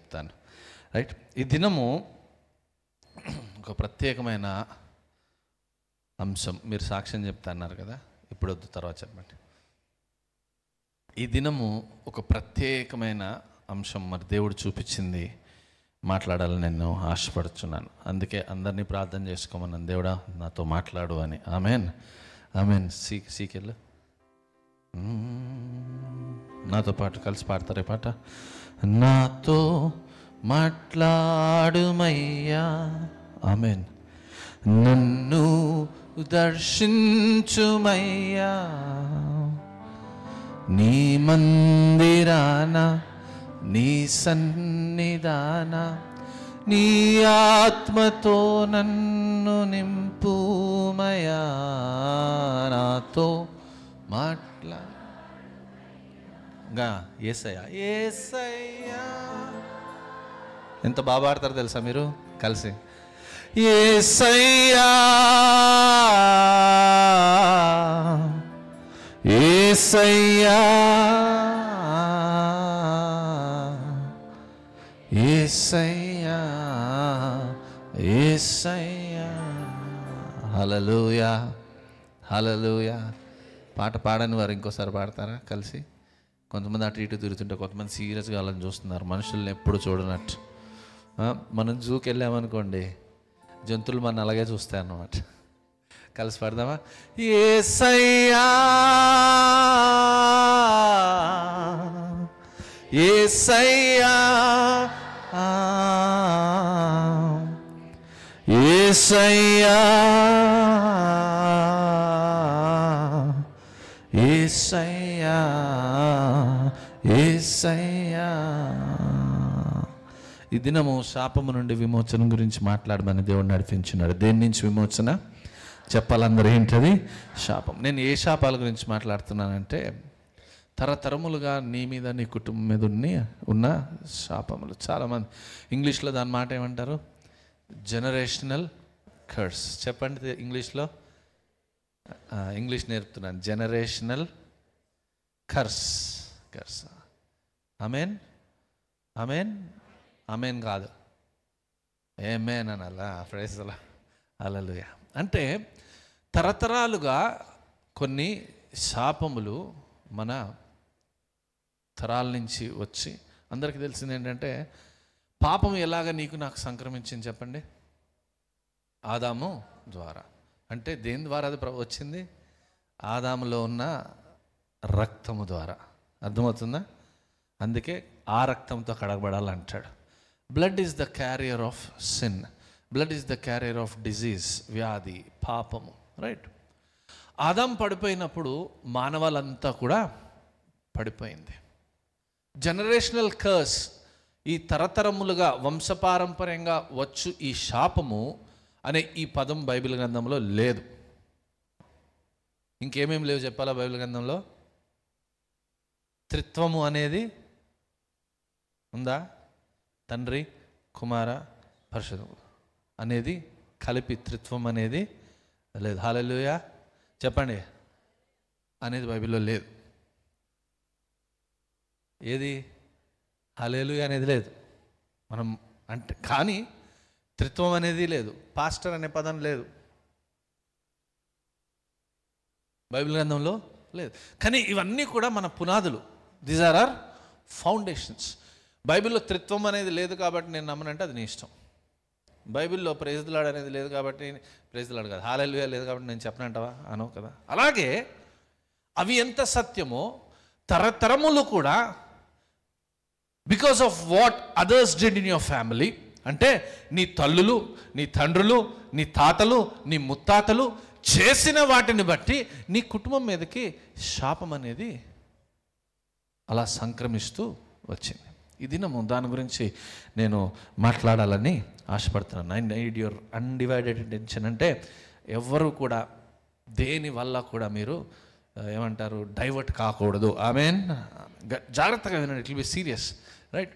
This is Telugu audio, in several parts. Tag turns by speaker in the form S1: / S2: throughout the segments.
S1: చెప్తాను. రైట్, ఈ దినము ఒక ప్రత్యేకమైన అంశం. మీరు సాక్ష్యం చెప్తా అన్నారు కదా, ఇప్పుడు వద్దు, తర్వాత చెప్పండి. ఈ దినము ఒక ప్రత్యేకమైన అంశం మరి దేవుడు చూపించింది, మాట్లాడాలని నేను ఆశపడుతున్నాను. అందుకే అందరినీ ప్రార్థన చేసుకోమన్నాను, దేవుడా నాతో మాట్లాడు అని. Amen, amen. సీకెళ్ళు నాతో పాటు కలిసి పాడతారే పాట. నాతో మాట్లాడుమయ్యా, ఆమెన్. నన్ను దర్శించుమయ్యా, నీ మందిరాన, నీ సన్నిధాన, నీ ఆత్మతో నన్ను నింపుమయా, నాతో యేసయ్యా, యేసయ్యా. ఎంత బాగా పాడతారో తెలుసా మీరు కలిసి? యేసయ్యా, యేసయ్యా, యేసయ్యా, యేసయ్యా. హల్లెలూయా, హల్లెలూయా. పాట పాడని వారు ఇంకోసారి పాడతారా కలిసి? కొంతమంది అటు ఇటు తిరుగుతుంటే కొంతమంది సీరియస్గా వాళ్ళని చూస్తున్నారు, మనుషుల్ని ఎప్పుడు చూడనట్టు. మనం జూకి వెళ్ళామనుకోండి, జంతువులు మన అలాగే చూస్తాయి అన్నమాట. కలిసి పాడదామా? యేసయ్యా, యేసయ్యా, యేసయ్యా, యేసయ్యా, యేసయ్యా. ఈ దినము శాపము నుండి విమోచన గురించి మాట్లాడమని దేవుడు నడిపించున్నాడు. దేని నుంచి విమోచన చెప్పాలందరూ? ఏంటది? శాపం. నేను ఏ శాపాల గురించి మాట్లాడుతున్నానంటే, తరతరములుగా నీ మీద, నీ కుటుంబం మీద ఉన్న శాపములు. చాలామంది ఇంగ్లీష్లో దాని మాట ఏమంటారు? Generational curse. చెప్పండి ఇంగ్లీష్లో. ఇంగ్లీష్ నేర్పుతున్నాను. Generational curse. Curse. Amen, amen, amen కాదు, ఏమేన్ అనాలా? Praise the Lord, hallelujah. అంటే తరతరాలుగా కొన్ని శాపములు మన తరాల నుంచి వచ్చి, అందరికీ తెలిసింది ఏంటంటే, పాపం ఎలాగ నీకు నాకు సంక్రమించింది చెప్పండి? ఆదాము ద్వారా. అంటే దేని ద్వారా అది వచ్చింది? ఆదాములో ఉన్న రక్తము ద్వారా. అర్థమవుతుందా? అందుకే ఆ రక్తంతో కడగబడాలంటాడు. Blood is the carrier of sin, blood is the carrier of disease, వ్యాధి, పాపము. రైట్. ఆదాం పడిపోయినప్పుడు మానవాళంతా కూడా పడిపోయింది. జనరేషనల్ కర్స్, ఈ తరతరములుగా వంశపారంపర్యంగా వచ్చు ఈ శాపము అనే ఈ పదం బైబిల్ గ్రంథంలో లేదు. ఇంకేమేమి లేవు చెప్పాలా బైబిల్ గ్రంథంలో? త్రిత్వము అనేది ఉందా? తండ్రి, కుమార, పరిశుద్ధుడు అనేది కలిపి త్రిత్వం అనేది లేదు. హల్లెలూయా చెప్పండి. అనేది బైబిల్లో లేదు. ఏది? హల్లెలూయా అనేది లేదు. మనం అంటే కానీ త్రిత్వం అనేది లేదు. పాస్టర్ అనే పదం లేదు బైబిల్ గ్రంథంలో, లేదు. కానీ ఇవన్నీ కూడా మన పునాదులు. These are our foundations. బైబిల్లో త్రిత్వం అనేది లేదు కాబట్టి నేను నమ్మనంటే అది నీ ఇష్టం. బైబిల్లో ప్రైజ్ ది లార్డ్ అనేది లేదు కాబట్టి, ప్రైజ్ ది లార్డ్ కాదు, హల్లెలూయా లేదు కాబట్టి నేను చెప్పనంటావా? అనవు కదా. అలాగే అవి ఎంత సత్యమో తరతరములు కూడా, because of what others did in your family, అంటే నీ తల్లులు, నీ తండ్రులు, నీ తాతలు, నీ ముత్తాతలు చేసిన వాటిని బట్టి నీ కుటుంబం మీదకి శాపం అనేది అలా సంక్రమిస్తూ వచ్చింది. ఈ దినము దాని గురించి నేను మాట్లాడాలని ఆశపడుతున్నాను. I need your undivided attention. అంటే ఎవరు కూడా దేని వల్ల కూడా మీరు ఏమంటారు, డైవర్ట్ కాకూడదు. ఆమెన్. జాగ్రత్తగా వినండి. It will be serious. Right.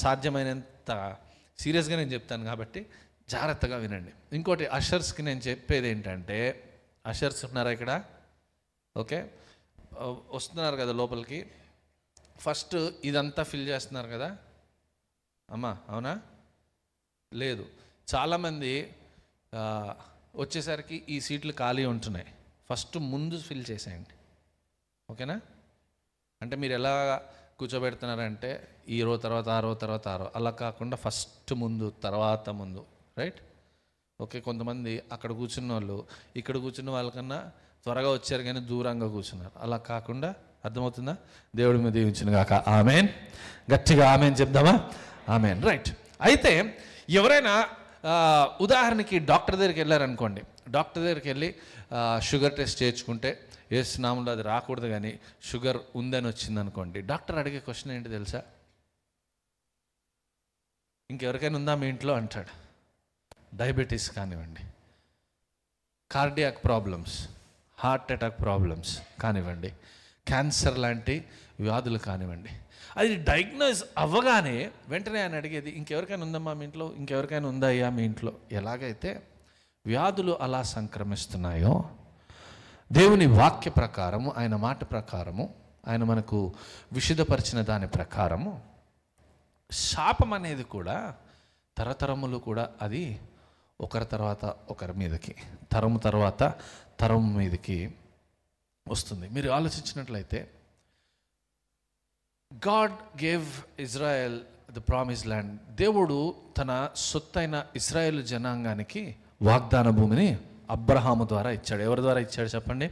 S1: సాధ్యమైనంత సీరియస్గా నేను చెప్తాను కాబట్టి జాగ్రత్తగా వినండి. ఇంకోటి, అషర్స్కి నేను చెప్పేది ఏంటంటే, అషర్స్ ఉన్నారా ఇక్కడ? ఓకే, వస్తున్నారు కదా లోపలికి. ఫస్ట్ ఇదంతా ఫిల్ చేస్తున్నారు కదా, అమ్మా అవునా? లేదు. చాలామంది వచ్చేసరికి ఈ సీట్లు ఖాళీ ఉంటున్నాయి, ఫస్ట్ ముందు ఫిల్ చేసేయండి, ఓకేనా? అంటే మీరు ఎలా కూర్చోబెడుతున్నారంటే ఈ రో తర్వాత ఆ రో తర్వాత ఆ రో, అలా కాకుండా ఫస్ట్ ముందు తర్వాత ముందు, రైట్? ఓకే. కొంతమంది అక్కడ కూర్చున్న వాళ్ళు ఇక్కడ కూర్చున్న వాళ్ళకన్నా త్వరగా వచ్చారు కానీ దూరంగా కూర్చున్నారు, అలా కాకుండా, అర్థమవుతుందా? దేవుడి మీద దీవించిన గాక. ఆమెన్. గట్టిగా ఆమెన్ చెప్దామా? ఆమెన్. రైట్. అయితే ఎవరైనా ఉదాహరణకి డాక్టర్ దగ్గరికి వెళ్ళారనుకోండి, డాక్టర్ దగ్గరికి వెళ్ళి షుగర్ టెస్ట్ చేయించుకుంటే నామంలో అది రాకూడదు కానీ షుగర్ ఉందని వచ్చింది అనుకోండి, డాక్టర్ అడిగే క్వశ్చన్ ఏంటి తెలుసా? ఇంకెవరికైనా ఉందా మీ ఇంట్లో అంటాడు. డయాబెటీస్ కానివ్వండి, cardiac problems, heart attack problems కానివ్వండి, క్యాన్సర్ లాంటి వ్యాధులు కానివ్వండి, అది డయాగ్నోజ్ అవ్వగానే వెంటనే ఆయన అడిగేది ఇంకెవరికైనా ఉందమ్మా మీ ఇంట్లో, ఇంకెవరికైనా ఉందా అయ్యా మీ ఇంట్లో. ఎలాగైతే వ్యాధులు అలా సంక్రమిస్తున్నాయో దేవుని వాక్య ప్రకారము, ఆయన మాట ప్రకారము, ఆయన మనకు విశుద్ధపరిచిన దాని ప్రకారము శాపం అనేది కూడా తరతరములు కూడా అది ఒకరి తర్వాత ఒకరి మీదకి, తరము తర్వాత తరం మీదకి వస్తుంది. మీరు ఆలోచించినట్లయితే God gave Israel the promise land. దేవుడు తన సొత్తైన ఇజ్రాయెల్ జనాంగానికి వాగ్దాన భూమిని అబ్రహాము ద్వారా ఇచ్చాడు. ఎవరి ద్వారా ఇచ్చాడు చెప్పండి?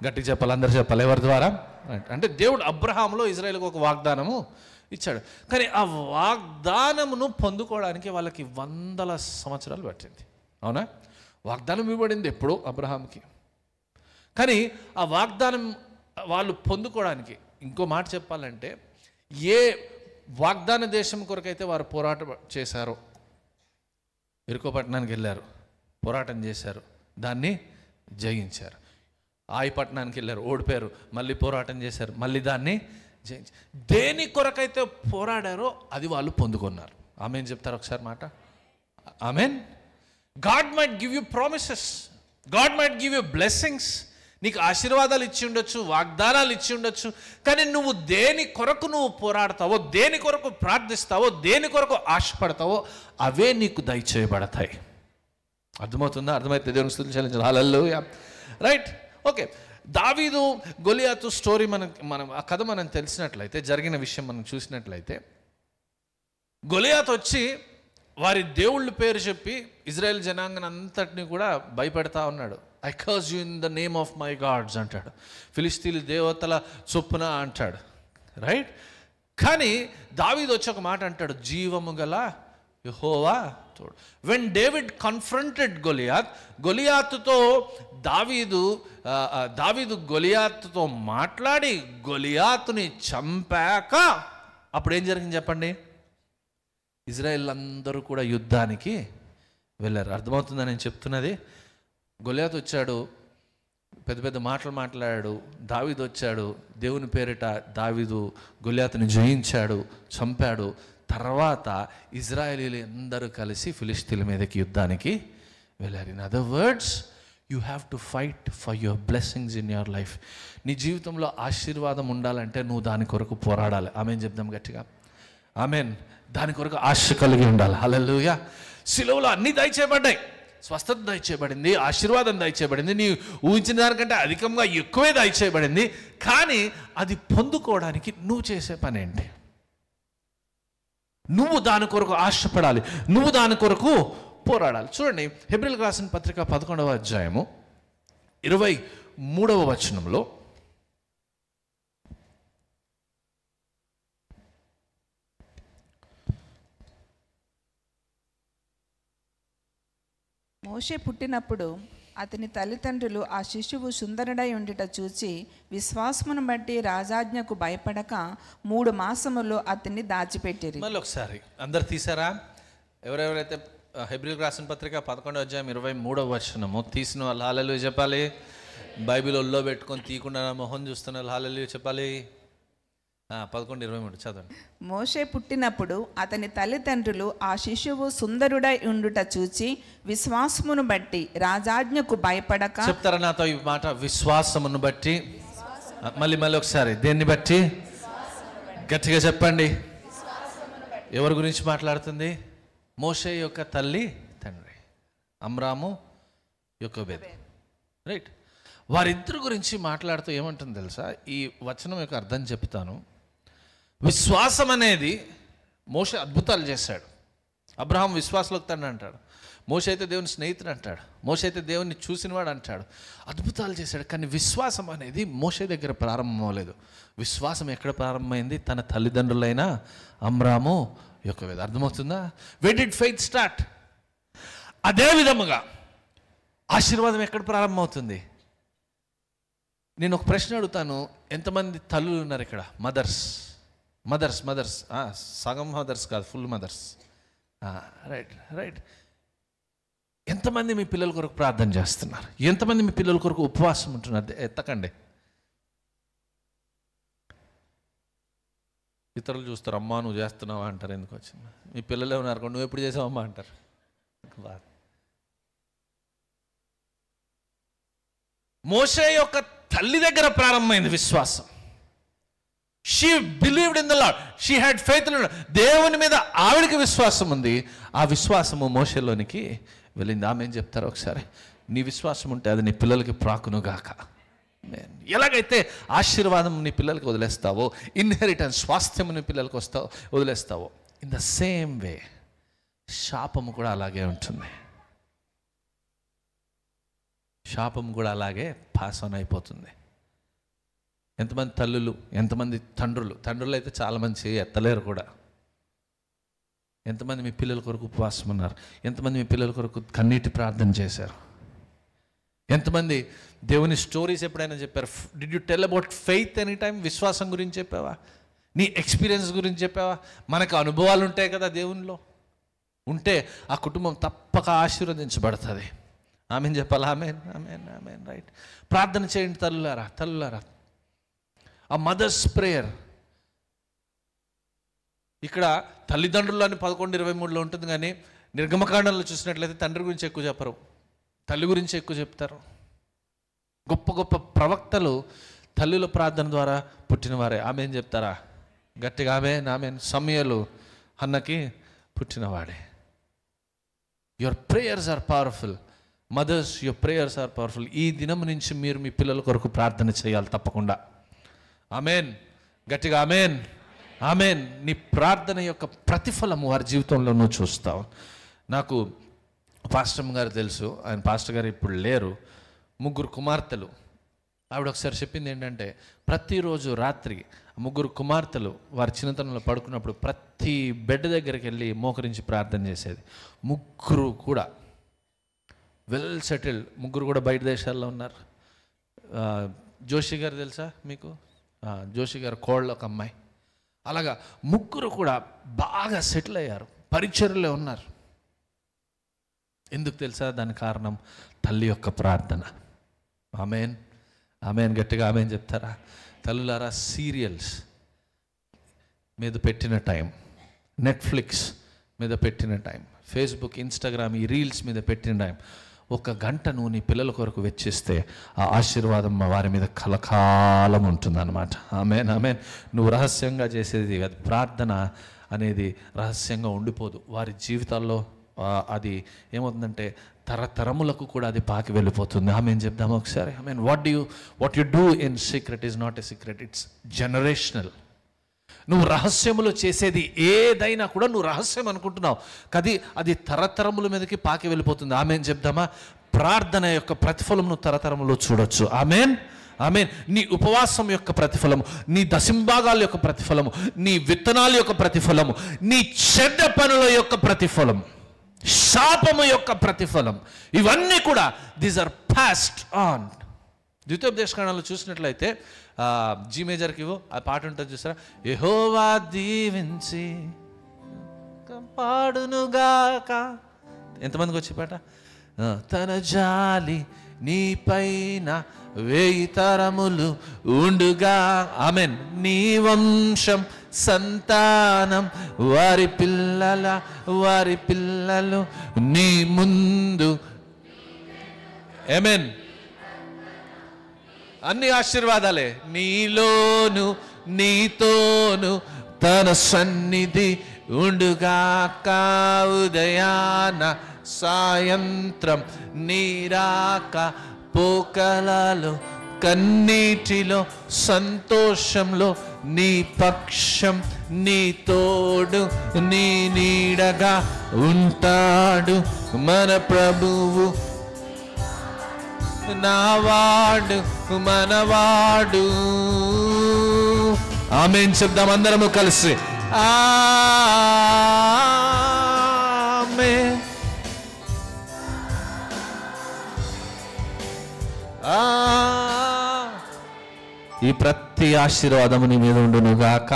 S1: గట్టిగా చెప్పాలి, అందరు చెప్పాలి. ఎవరి ద్వారా అంటే దేవుడు అబ్రహాములో ఇజ్రాయెల్కి ఒక వాగ్దానము ఇచ్చాడు. కానీ ఆ వాగ్దానమును పొందుకోవడానికి వాళ్ళకి 100 సంవత్సరాలు పట్టింది. అవునా? వాగ్దానం ఇవ్వబడింది ఎప్పుడో అబ్రహాంకి, కానీ ఆ వాగ్దానం వాళ్ళు పొందుకోవడానికి, ఇంకో మాట చెప్పాలంటే ఏ వాగ్దాన దేశం కొరకైతే వారు పోరాటం చేశారో, ఇరుకో పట్టణానికి వెళ్ళారు, పోరాటం చేశారు, దాన్ని జయించారు. ఆయి పట్టణానికి వెళ్ళారు, ఓడిపోయారు, మళ్ళీ పోరాటం చేశారు, మళ్ళీ దాన్ని జయించారు. దేని కొరకైతే పోరాడారో అది వాళ్ళు పొందుకున్నారు. ఆమెన్ చెప్తారు ఒకసారి మాట? Amen. God might give you promises, God might give you blessings. నీకు ఆశీర్వాదాలు ఇచ్చి ఉండొచ్చు, వాగ్దానాలు ఇచ్చి ఉండొచ్చు, కానీ నువ్వు దేని కొరకు నువ్వు పోరాడతావో, దేని కొరకు ప్రార్థిస్తావో, దేని కొరకు ఆశపడతావో అవే నీకు దయచేయబడతాయి. అర్థమవుతుందా? అర్థమైతే దేవుని స్తుతించాలి. హల్లెలూయా. రైట్. ఓకే. దావీదు గొలియాతు స్టోరీ మనం ఆ కథ మనం తెలిసినట్లయితే, జరిగిన విషయం మనం చూసినట్లయితే, గొలియాతు వచ్చి వారి దేవుళ్ళ పేరు చెప్పి ఇజ్రాయెల్ జనాంగం అంతటిని కూడా భయపెడతా ఉన్నాడు. I curse you in the name of my gods అంటాడు, ఫిలిస్తీన్ల దేవతల చొప్పున అంటాడు, రైట్? కానీ దావీదు వచ్చి ఒక మాట అంటాడు, జీవము గల యెహోవా తోడు. వెన్ డేవిడ్ కన్ఫ్రంటెడ్ గొలియాతుతో దావీదు గొలియాతుతో మాట్లాడి గొలియాతుని చంపాక అప్పుడు ఏం జరిగింది చెప్పండి? ఇజ్రాయెల్ అందరూ కూడా యుద్ధానికి వెళ్ళారు. అర్థమవుతుందా నేను చెప్తున్నది? గొలియాతు వచ్చాడు, పెద్ద పెద్ద మాటలు మాట్లాడాడు. దావీదు వచ్చాడు, దేవుని పేరిట దావీదు గొలియాతుని జయించాడు, చంపాడు. తర్వాత ఇజ్రాయేలీలు అందరూ కలిసి ఫిలిష్తీన్ల మీదకి యుద్ధానికి వెళ్ళారు. In other words, you have to fight for your blessings in your life. నీ జీవితంలో ఆశీర్వాదం ఉండాలంటే నువ్వు దాని కొరకు పోరాడాలి. ఆమెన్ చెప్దాం గట్టిగా. ఆమెన్. దాని కొరకు ఆశ కలిగి ఉండాలి. హల్లెలూయా. సిలువలో అన్నీ దయచేయబడ్డాయి. స్వస్థత దయచేయబడింది, ఆశీర్వాదం దయచేయబడింది, నీ ఊహించిన దానికంటే అధికంగా ఎక్కువే దయచేయబడింది. కానీ అది పొందుకోవడానికి నువ్వు చేసే పని ఏంటి? నువ్వు దాని కొరకు ఆశపడాలి, నువ్వు దాని కొరకు పోరాడాలి. చూడండి, హెబ్రీయులకు రాసిన పత్రిక 11వ అధ్యాయము 23వ వచనంలో,
S2: మోషే పుట్టినప్పుడు అతని తల్లిదండ్రులు ఆ శిశువు సుందరుడై ఉండుట చూచి విశ్వాసమును బట్టి రాజాజ్ఞకు భయపడక 3 మాసములు అతన్ని దాచిపెట్టిరి.
S1: మళ్ళీ ఒకసారి అందరు తీసారా? ఎవరెవరైతే హెబ్రీయులకు రాసిన పత్రిక 11వ అధ్యాయం 23వ వచనము తీసిన వాళ్ళు హల్లెలూయా చెప్పాలి. బైబిల్ ఒళ్ళో పెట్టుకొని తీయకుండా మొహం చూస్తున్న వాళ్ళు హల్లెలూయా చెప్పాలి. 11:23 చదవండి.
S2: మోషే పుట్టినప్పుడు అతని తల్లిదండ్రులు ఆ శిశువు సుందరుడై ఉండుట చూచి విశ్వాసమును బట్టి రాజాజ్ఞకు భయపడక.
S1: చెప్తారా నాతో ఈ మాట? విశ్వాసమును బట్టి. మళ్ళీ ఒకసారి, దేన్ని బట్టి? గట్టిగా చెప్పండి. ఎవరి గురించి మాట్లాడుతుంది? మోషే యొక్క తల్లి తండ్రి అమ్రాము, యోకోబేదు, రైట్? వారిద్దరి గురించి మాట్లాడుతూ ఏమంటుంది తెలుసా? ఈ వచనం యొక్క అర్థం చెప్తాను. విశ్వాసం అనేది, మోషే అద్భుతాలు చేశాడు. అబ్రహాం విశ్వాసలోకి తండ్రి అంటాడు. మోషే అయితే దేవుని స్నేహితుడు అంటాడు. మోషే అయితే దేవుని చూసినవాడు అంటాడు. అద్భుతాలు చేశాడు. కానీ విశ్వాసం అనేది మోషే దగ్గర ప్రారంభం అవ్వలేదు. విశ్వాసం ఎక్కడ ప్రారంభమైంది? తన తల్లిదండ్రులైన అమ్రాము, యోకోబేదు. అర్థమవుతుందా? Where did faith start? అదే విధముగా ఆశీర్వాదం ఎక్కడ ప్రారంభమవుతుంది? నేను ఒక ప్రశ్న అడుగుతాను. ఎంతమంది తల్లులు ఉన్నారు ఇక్కడ? మదర్స్ సగం మదర్స్ కాదు, ఫుల్ మదర్స్. రైట్. ఎంతమంది మీ పిల్లల కొరకు ప్రార్థన చేస్తున్నారు? ఎంతమంది మీ పిల్లల కొరకు ఉపవాసం ఉంటున్నారు? ఎత్తకండి. ఇతరులు చూస్తారు, అమ్మా నువ్వు చేస్తున్నావా అంటారు. ఎందుకు వచ్చింది? మీ పిల్లలే ఉన్నారు, నువ్వు ఎప్పుడు చేసావమ్మా అంటారు. మోషే యొక్క తల్లి దగ్గర ప్రారంభమైంది విశ్వాసం. She believed in the lord, she had faith in the lord. దేవుని మీద ఆవిడికి విశ్వాసం ఉంది. ఆ విశ్వాసము మోషేలోనికి వెళ్ళింది. ఆమె ఏం చెప్తారు ఒకసారి? నీ విశ్వాసం ఉంటే అది నీ పిల్లలకి ప్రాకునుగాక. ఎలాగైతే ఆశీర్వాదం నీ పిల్లలకి వదిలేస్తావో, ఇన్హెరిటెన్స్ స్వాస్థ్యం నీ పిల్లలకి వదిలేస్తావో, ఇన్ ద సేమ్ వే శాపము కూడా అలాగే ఉంటుంది. శాపం కూడా అలాగే పాస్ ఆన్ అయిపోతుంది. ఎంతమంది తల్లులు, ఎంతమంది తండ్రులు అయితే చాలామంది చేయి ఎత్తలేరు కూడా. ఎంతమంది మీ పిల్లల కొరకు ఉపవాసం ఉన్నారు? ఎంతమంది మీ పిల్లల కొరకు కన్నీటి ప్రార్థన చేశారు? ఎంతమంది దేవుని స్టోరీస్ ఎప్పుడైనా చెప్పారు? Did you tell about faith any time? విశ్వాసం గురించి చెప్పావా? నీ ఎక్స్పీరియన్స్ గురించి చెప్పావా? మనకు అనుభవాలు ఉంటాయి కదా దేవునిలో. ఉంటే ఆ కుటుంబం తప్పక ఆశీర్వదించబడుతుంది. ఆమెన్ చెప్పాలి. ఆమెన్. రైట్. ప్రార్థన చేయండి తల్లులారా. ఆ మదర్స్ ప్రేయర్ ఇక్కడ తల్లిదండ్రులు అని 11:23 ఉంటుంది. కానీ నిర్గమకాండంలో చూసినట్లయితే తండ్రి గురించి ఎక్కువ చెప్పరు, తల్లి గురించి ఎక్కువ చెప్తారు. గొప్ప గొప్ప ప్రవక్తలు తల్లుల ప్రార్థన ద్వారా పుట్టినవారే. ఆమె ఏం చెప్తారా? గట్టిగా ఆమెన్. సమూయేలు హన్నకి పుట్టినవాడే. Your prayers are powerful. Mothers, your prayers are powerful. ఈ దినం నుంచి మీరు మీ పిల్లల కొరకు ప్రార్థన చేయాలి తప్పకుండా. ఆమెన్. గట్టిగా ఆమెన్. నీ ప్రార్థన యొక్క ప్రతిఫలం వారి జీవితంలో నువ్వు చూస్తావు. నాకు పాస్టర్ గారు తెలుసు, ఆయన పాస్టర్ గారు ఇప్పుడు లేరు. 3 కుమార్తెలు. ఆవిడ ఒకసారి చెప్పింది ఏంటంటే, ప్రతిరోజు రాత్రి 3 కుమార్తెలు వారి చిన్నతనంలో పడుకున్నప్పుడు ప్రతి బెడ్ దగ్గరికి వెళ్ళి మోకరించి ప్రార్థన చేసేది. 3 కూడా వెల్ సెటిల్డ్. 3 కూడా బయట దేశాల్లో ఉన్నారు. జోషి గారు తెలుసా మీకు? జోషి గారు కోళ్ళ ఒక అమ్మాయి. అలాగా 3 కూడా బాగా సెటిల్ అయ్యారు, పరిచర్యలో ఉన్నారు. ఎందుకు తెలుసా? దాని కారణం తల్లి యొక్క ప్రార్థన. ఆమెన్. గట్టిగా ఆమెన్ చెప్తారా? తల్లులారా, సీరియల్స్ మీద పెట్టిన టైం, నెట్ఫ్లిక్స్ మీద పెట్టిన టైం, ఫేస్బుక్, ఇన్స్టాగ్రామ్, ఈ రీల్స్ మీద పెట్టిన టైం, 1 గంట నువ్వు నీ పిల్లల కొరకు వెచ్చిస్తే ఆ ఆశీర్వాదం వారి మీద కలకాలం ఉంటుందన్నమాట. ఆమెన్. నువ్వు రహస్యంగా చేసేది అది ప్రార్థన అనేది రహస్యంగా ఉండిపోదు. వారి జీవితాల్లో అది ఏమవుతుందంటే తరతరములకు కూడా అది పాకి వెళ్ళిపోతుంది. ఆమెన్ చెప్దామా ఒకసారి? Amen. What you do in secret is not a secret, it's generational. నువ్వు రహస్యములో చేసేది ఏదైనా కూడా నువ్వు రహస్యం అనుకుంటున్నావు, అది తరతరముల మీదకి పాకి వెళ్ళిపోతుంది. ఆమెన్ చెప్దామా? ప్రార్థన యొక్క ప్రతిఫలం నువ్వు తరతరములో చూడొచ్చు. ఆమెన్. నీ ఉపవాసం యొక్క ప్రతిఫలము, నీ దశంభాగాల యొక్క ప్రతిఫలము, నీ విత్తనాల యొక్క ప్రతిఫలము, నీ చెడ్డ పనుల యొక్క ప్రతిఫలం, శాపము యొక్క ప్రతిఫలం, ఇవన్నీ కూడా దీస్ ఆర్ పాస్డ్ ఆన్. ద్వితీయోపదేశకాండంలో చూసినట్లయితే జీ మేజర్కి ఆ పాట ఉంటుంది చూసారా? యెహోవా దీవించి కాపాడునుగాక. ఎంతమందికి వచ్చే పాట? తన జాలి నీ పైన 1000 తరములు ఉండుగా. ఆమెన్. నీ వంశం సంతానం వారి పిల్లలు నీ ముందు. ఆమెన్. అన్ని ఆశీర్వాదాలే. నీలోను నీతోను తన సన్నిధి ఉండుగాక ఉదయాన సాయంత్రం నీరాక పోకలలో కన్నీటిలో సంతోషంలో నీ పక్షం నీ తోడు నీ నీడగా ఉంటాడు మన ప్రభువు నావాడు మనవాడు. ఆమేన్ చెప్దాం అందరము కలిసి. ఆమేన్. ఈ ప్రతి ఆశీర్వాదము నీ మీద ఉండును గాక.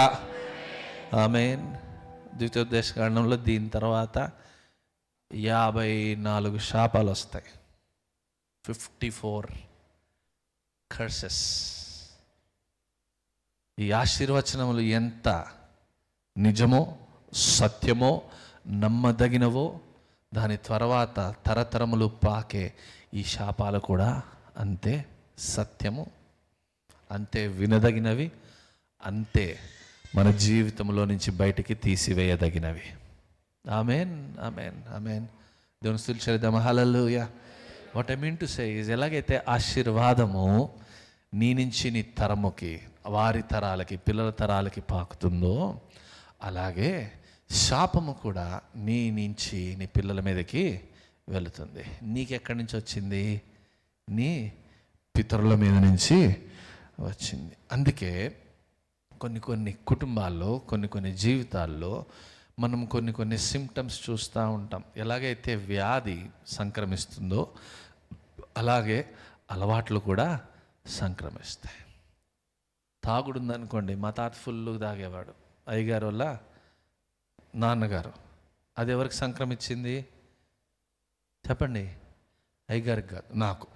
S1: ఆమేన్. ద్వితీయోపదేశ కాండంలో దీని తర్వాత 54 శాపాలు వస్తాయి. 54 కర్సెస్. ఈ ఆశీర్వచనములు ఎంత నిజమో సత్యమో నమ్మదగినవో దాని తర్వాత తరతరములు పాకే ఈ శాపాలు కూడా అంతే సత్యము, అంతే వినదగినవి, అంతే మన జీవితంలో నుంచి బయటికి తీసివేయదగినవి. ఆమేన్ ఆమేన్ ఆమేన్. దేవుని స్తుతి చెల్లిద్దాం. Hallelujah. What I mean to say is, ఎలాగైతే ఆశీర్వాదము నీ నుంచి నీ తరముకి, వారి తరాలకి, పిల్లల తరాలకి పాకుతుందో, అలాగే శాపము కూడా నీ నుంచి నీ పిల్లల మీదకి వెళుతుంది. నీకెక్కడి నుంచి వచ్చింది? నీ పితరుల మీద నుంచి వచ్చింది. అందుకే కొన్ని కుటుంబాల్లో, కొన్ని జీవితాల్లో మనం కొన్ని సిమ్టమ్స్ చూస్తూ ఉంటాం. ఎలాగైతే వ్యాధి సంక్రమిస్తుందో అలాగే అలవాట్లు కూడా సంక్రమిస్తాయి. తాగుడుందనుకోండి, మా తాత ఫుల్గా తాగేవాడు, అయ్యగారు వల్ల నాన్నగారు, అది ఎవరికి సంక్రమించింది చెప్పండి? అయ్యగారికి కాదు, నాకు.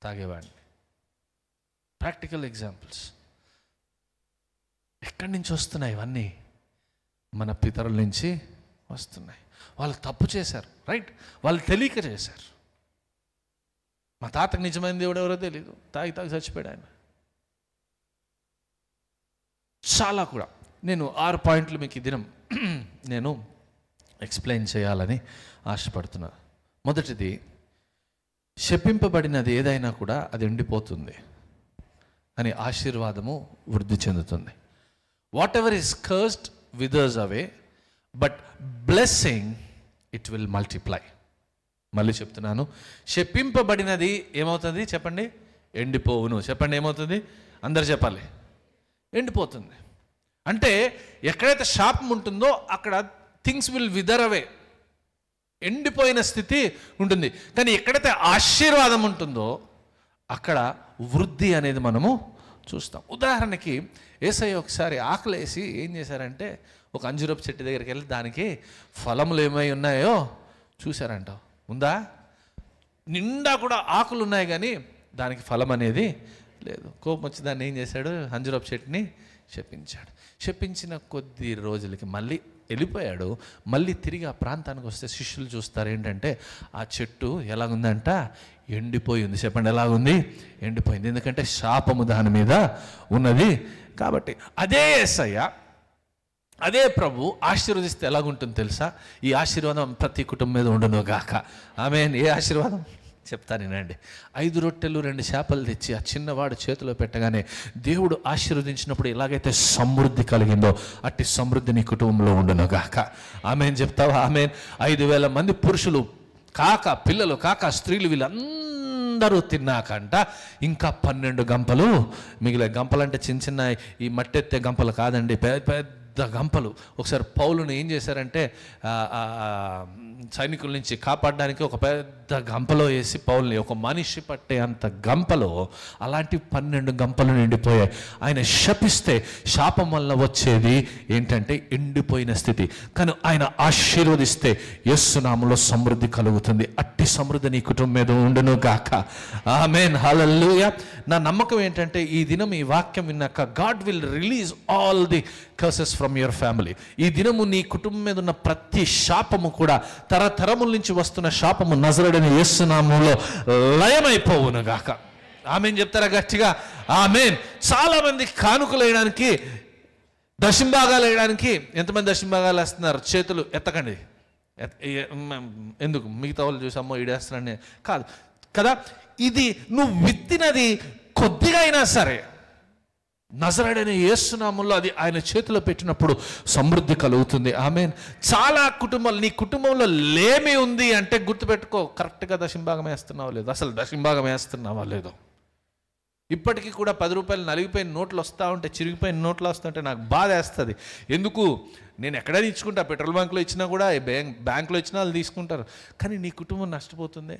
S1: తాగేవాడిని. Practical examples. ఎక్కడి నుంచి వస్తున్నాయి ఇవన్నీ? మన పితరుల నుంచి వస్తున్నాయి. వాళ్ళు తప్పు చేశారు, రైట్? వాళ్ళు తెలియక చేశారు. మా తాతకు నిజమైన దేవుడు ఎవరో తెలియదు, తాగి చచ్చిపోయాడు ఆయన. చాలా కూడా నేను 6 పాయింట్లు మీకు ఈ దినం నేను ఎక్స్ప్లెయిన్ చేయాలని ఆశపడుతున్నా. మొదటిది, శపింపబడినది ఏదైనా కూడా అది ఎండిపోతుంది అని ఆశీర్వాదము వృద్ధి చెందుతుంది. What ever is cursed withers away, but blessing it will multiply. మళ్ళీ చెప్తున్నాను, శపింపబడినది ఏమవుతుంది చెప్పండి? ఎండిపోవును. చెప్పండి ఏమవుతుంది? అందరు చెప్పాలి. ఎండిపోతుంది. అంటే ఎక్కడైతే శాపం ఉంటుందో అక్కడ థింగ్స్ విల్ విదర్ అవే, ఎండిపోయిన స్థితి ఉంటుంది. కానీ ఎక్కడైతే ఆశీర్వాదం ఉంటుందో అక్కడ వృద్ధి అనేది మనము చూస్తాం. ఉదాహరణకి యేసయ్య ఒకసారి ఆకలేసి ఏం చేశారంటే ఒక అంజూరపు చెట్టు దగ్గరికి వెళ్ళి దానికి ఫలములు ఏమై ఉన్నాయో చూశారంట. ఉందా? నిండా కూడా ఆకులు ఉన్నాయి కానీ దానికి ఫలం అనేది లేదు. కోపం వచ్చి దాన్ని ఏం చేశాడు? అంజూరపు చెట్టుని శపించాడు. శపించిన కొద్ది రోజులకి మళ్ళీ వెళ్ళిపోయాడు. మళ్ళీ తిరిగి ఆ ప్రాంతానికి వస్తే శిష్యులు చూస్తారు ఏంటంటే ఆ చెట్టు ఎలాగుందంట? ఎండిపోయి ఉంది. చెప్పండి ఎలాగుంది? ఎండిపోయింది. ఎందుకంటే శాపము దాని మీద ఉన్నది కాబట్టి. అదే యేసయ్య, అదే ప్రభు ఆశీర్వదిస్తే ఎలాగుంటుంది తెలుసా? ఈ ఆశీర్వాదం ప్రతి కుటుంబం మీద ఉండును గాక. ఆమేన్. ఏ ఆశీర్వాదం చెప్తాను వినండి. 5 రొట్టెలు 2 చేపలు తెచ్చి ఆ చిన్నవాడు చేతిలో పెట్టగానే దేవుడు ఆశీర్వదించినప్పుడు ఎలాగైతే సమృద్ధి కలిగిందో అట్టి సమృద్ధి నీ కుటుంబంలో ఉండును గాక. ఆమేన్ చెప్తావా? ఆమేన్. 5,000 మంది పురుషులు కాక, పిల్లలు కాక, స్త్రీలు వీళ్ళందరూ తిన్నాకంట ఇంకా 12 గంపలు మిగిలే. గంపలు అంటే చిన్న చిన్న ఈ మట్టెత్తే గంపలు కాదండి, పెద్ద గంపలు. ఒకసారి పౌలుని ఏం చేశారంటే సైనికుల నుంచి కాపాడడానికి ఒక పెద్ద గంపలో వేసి పౌల్ని, ఒక మనిషి పట్టే అంత గంపలో అలాంటి 12 గంపలు నిండిపోయాయి. ఆయన శపిస్తే శాపం వల్ల వచ్చేది ఏంటంటే ఎండిపోయిన స్థితి. కానీ ఆయన ఆశీర్వదిస్తే యేసు నామములో సమృద్ధి కలుగుతుంది. అట్టి సమృద్ధి నీ కుటుంబం మీద ఉండును గాక. ఆమేన్. హల్లెలూయా. నా నమ్మకం ఏంటంటే ఈ దినం ఈ వాక్యం విన్నాక God will release all the curses from your family. ఈ దినము నీ కుటుంబం మీద ఉన్న ప్రతి శాపము కూడా, తరతరముల నుంచి వస్తున్న శాపము నజరేయుడైన యేసు నామములో లయమైపోవును గాక. ఆమేన్ చెప్తారా గట్టిగా? ఆమేన్. చాలా మంది కానుకలు వేయడానికి దశంభాగాలు వేయడానికి ఎంతమంది దశంభాగాలు వేస్తున్నారు? చేతులు ఎత్తకండి. ఎందుకు? మిగతా వాళ్ళు చూసి అమ్మో ఈడేస్తున్నాడని కాదు కదా. ఇది నువ్వు విత్తినది కొద్దిగా అయినా సరే నజరేయుడైన యేసు నామములో అది ఆయన చేతిలో పెట్టినప్పుడు సమృద్ధి కలుగుతుంది. ఆమేన్. చాలా కుటుంబాలు, నీ కుటుంబంలో లేమి ఉంది అంటే గుర్తుపెట్టుకో, కరెక్ట్గా దశంభాగం వేస్తున్నావా లేదు, అసలు దశంభాగం వేస్తున్నావా లేదు. ఇప్పటికీ కూడా 10 రూపాయలు నలిగిపోయిన నోట్లు వస్తూ ఉంటే, చిరిగిపోయిన నోట్లు వస్తుంటే నాకు బాధ వేస్తుంది. ఎందుకు? నేను ఎక్కడైనా ఇచ్చుకుంటా, పెట్రోల్ బంక్లో ఇచ్చినా కూడా, బ్యాంకులో ఇచ్చినా వాళ్ళు తీసుకుంటారు. కానీ నీ కుటుంబం నష్టపోతుంది.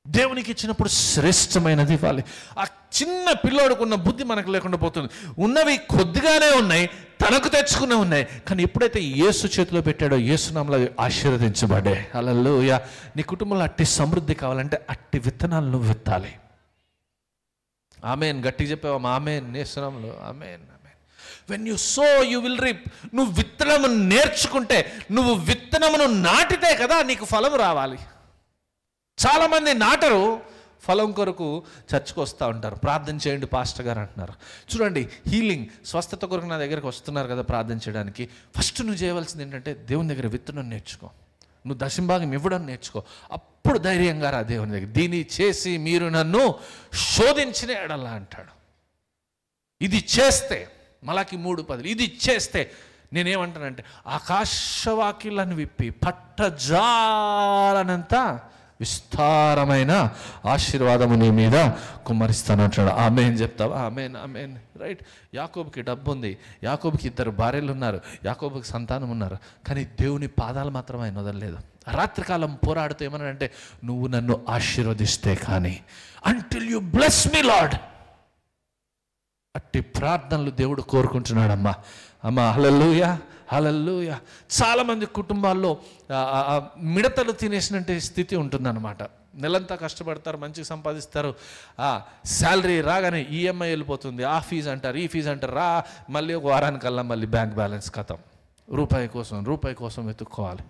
S1: దేవునికి ఇచ్చినప్పుడు శ్రేష్టమైనది ఇవ్వాలి. ఆ చిన్న పిల్లోడుకున్న బుద్ధి మనకు లేకుండా పోతుంది. ఉన్నవి కొద్దిగానే ఉన్నాయి, తనకు తెచ్చుకునే ఉన్నాయి. కానీ ఎప్పుడైతే యేసు చేతిలో పెట్టాడో యేసు నామములో ఆశీర్వదించబడే. హల్లెలూయా. నీ కుటుంబంలో అట్టి సమృద్ధి కావాలంటే అట్టి విత్తనాలను విత్తాలి. ఆమేన్. గట్టిగా చెప్పావా? ఆమేన్. యేసు నామములో amen. When you sow you will reap. నువ్వు విత్తనమును నేర్చుకుంటే, నువ్వు విత్తనమును నాటితే కదా నీకు ఫలం రావాలి. చాలామంది నాటరు, ఫలం కొరకు చర్చకు వస్తూ ఉంటారు. ప్రార్థన చేయండి పాస్టర్ గారు అంటున్నారు. చూడండి, హీలింగ్, స్వస్థత కొరకు నా దగ్గరకు వస్తున్నారు కదా ప్రార్థన చేయడానికి. ఫస్ట్ నువ్వు చేయవలసింది ఏంటంటే దేవుని దగ్గర విత్తనం నేర్చుకో. నువ్వు దశంభాగం ఇవ్వడం నేర్చుకో. అప్పుడు ధైర్యంగా రా దేవుని దగ్గర. దీన్ని చేసి మీరు నన్ను శోధించిన ఎడలా అంటాడు. ఇది చేస్తే మలాకి 3:10 ఇది చేస్తే నేనేమంటానంటే ఆకాశవాకిళ్ళను విప్పి పట్టజాలనంత విస్తారమైన ఆశీర్వాదము నీ మీద కుమ్మరిస్తాను అంటాడు. ఆమేన్ చెప్తావా? ఆమేన్. ఆమేన్. రైట్. యాకోబుకి డబ్బు ఉంది, యాకోబుకి 2 భార్యలు ఉన్నారు, యాకోబుకి సంతానం ఉన్నారు. కానీ దేవుని పాదాలు మాత్రం ఆయన వదలలేదు. రాత్రికాలం పోరాడుతూ ఏమన్నాడంటే, నువ్వు నన్ను ఆశీర్వదిస్తే కానీ, until you bless me lord. అట్టి ప్రార్థనలు దేవుడు కోరుకుంటున్నాడమ్మా. అమ్మా హల్లెలూయా, హల్లెలూయా. చాలామంది కుటుంబాల్లో మిడతలు తినేసినట్టు స్థితి ఉంటుందన్నమాట. నెలంతా కష్టపడతారు, మంచిగా సంపాదిస్తారు, శాలరీ రాగానే ఈఎంఐ వెళ్ళిపోతుంది, ఆ ఫీజు అంటారు, ఈ ఫీజు అంటారు, మళ్ళీ ఒక వారానికల్లా మళ్ళీ బ్యాంక్ బ్యాలెన్స్ ఖతం. రూపాయి కోసం వెతుక్కోవాలి.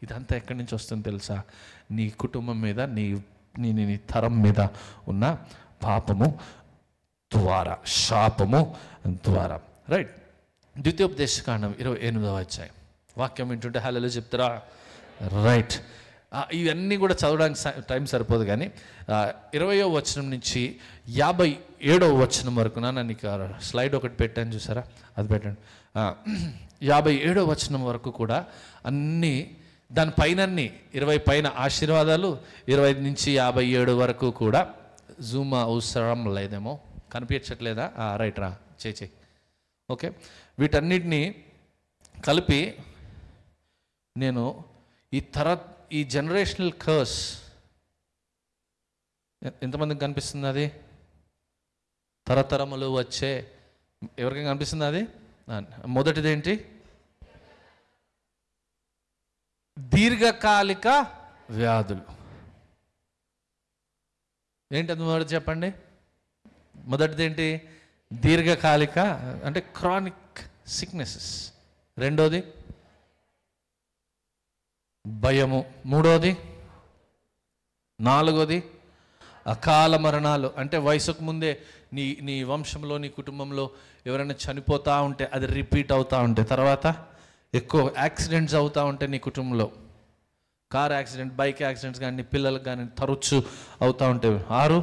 S1: ఇదంతా ఎక్కడి నుంచి వస్తుంది తెలుసా? నీ కుటుంబం మీద, నీ తరం మీద ఉన్న పాపము ద్వారా, శాపము ద్వారా. రైట్. ద్వితీయోపదేశకాండం 28వ అధ్యాయం వాక్యం వింటుంటే హల్లెలూయా చెప్తారా? రైట్. ఇవన్నీ కూడా చదవడానికి టైం సరిపోదు. కానీ 20వ వచనం నుంచి 57వ వచనం వరకు నీకు స్లైడ్ ఒకటి పెట్టాను చూసారా, అది పెట్టండి. 57వ వచనం వరకు కూడా అన్నీ దానిపైన 20 పైన ఆశీర్వాదాలు, 25 నుంచి 57 వరకు కూడా జూమ్ అవసరం లేదేమో, కనిపించట్లేదా? రైట్ రా, చేయి. ఓకే. వీటన్నిటినీ కలిపి నేను ఈ జనరేషనల్ కర్స్ ఎంతమందికి కనిపిస్తుంది? అది తరతరములు వచ్చే ఎవరికైనా కనిపిస్తుంది? అది మొదటిదేంటి? దీర్ఘకాలిక వ్యాధులు. ఏంటి అది మొదటి చెప్పండి? మొదటిదేంటి? దీర్ఘకాలిక అంటే క్రానిక్ సిక్నెసెస్. రెండోది భయము. మూడోది, నాలుగోది అకాల మరణాలు. అంటే వయసుకు ముందే నీ వంశంలో, నీ కుటుంబంలో ఎవరైనా చనిపోతూ ఉంటే అది రిపీట్ అవుతూ ఉంటే, తర్వాత ఎక్కువ యాక్సిడెంట్స్ అవుతూ ఉంటే నీ కుటుంబంలో, కార్ యాక్సిడెంట్, బైక్ యాక్సిడెంట్స్ కానీ పిల్లలకు కానీ తరచు అవుతూ ఉంటే. 6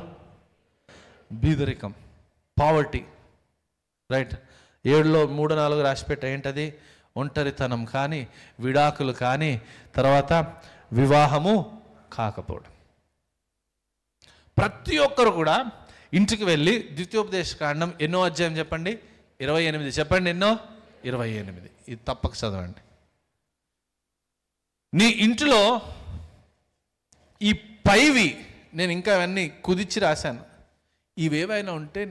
S1: బీదరికం, పావర్టీ. రైట్. 7లో 3, 4 రాసిపెట్ట. ఏంటది? ఒంటరితనం కానీ, విడాకులు కానీ, తర్వాత వివాహము కాకపోవడం. ప్రతి ఒక్కరు కూడా ఇంటికి వెళ్ళి ద్వితీయోపదేశకాండం ఎన్నో అధ్యాయం చెప్పండి? 28 చెప్పండి. ఎన్నో? 28. ఇది తప్పక చదవండి. నీ ఇంటిలో ఈ పైవి నేను ఇంకా అవన్నీ కుదిర్చి రాశాను. ఇవేవైనా ఉంటే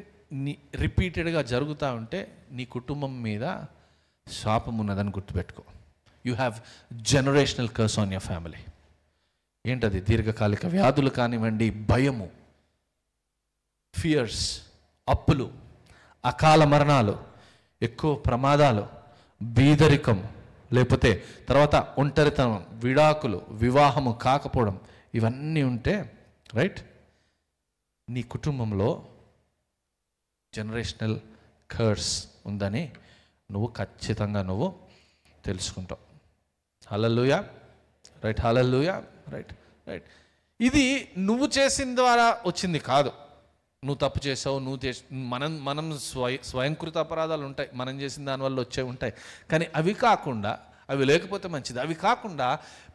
S1: రిపీటెడ్గా జరుగుతూ ఉంటే నీ కుటుంబం మీద శాపం ఉన్నదని గుర్తుపెట్టుకో. You have generational curse on your family. ఏంటది? దీర్ఘకాలిక వ్యాధులు కానివ్వండి, భయము, ఫియర్స్, అప్పులు, అకాల మరణాలు, ఎక్కువ ప్రమాదాలు, బీదరికం, లేకపోతే తర్వాత ఒంటరితనం, విడాకులు, వివాహము కాకపోవడం, ఇవన్నీ ఉంటే రైట్, నీ కుటుంబంలో జనరేషనల్ కర్స్ ఉందని నువ్వు ఖచ్చితంగా నువ్వు తెలుసుకుంటావు. హల్లెలూయా, రైట్, హల్లెలూయా, రైట్, రైట్. ఇది నువ్వు చేసిన ద్వారా వచ్చింది కాదు. నువ్వు తప్పు చేసావు, మనం స్వయంకృత అపరాధాలు ఉంటాయి, మనం చేసిన దానివల్ల వచ్చే ఉంటాయి. కానీ అవి కాకుండా, అవి లేకపోతే మంచిది, అవి కాకుండా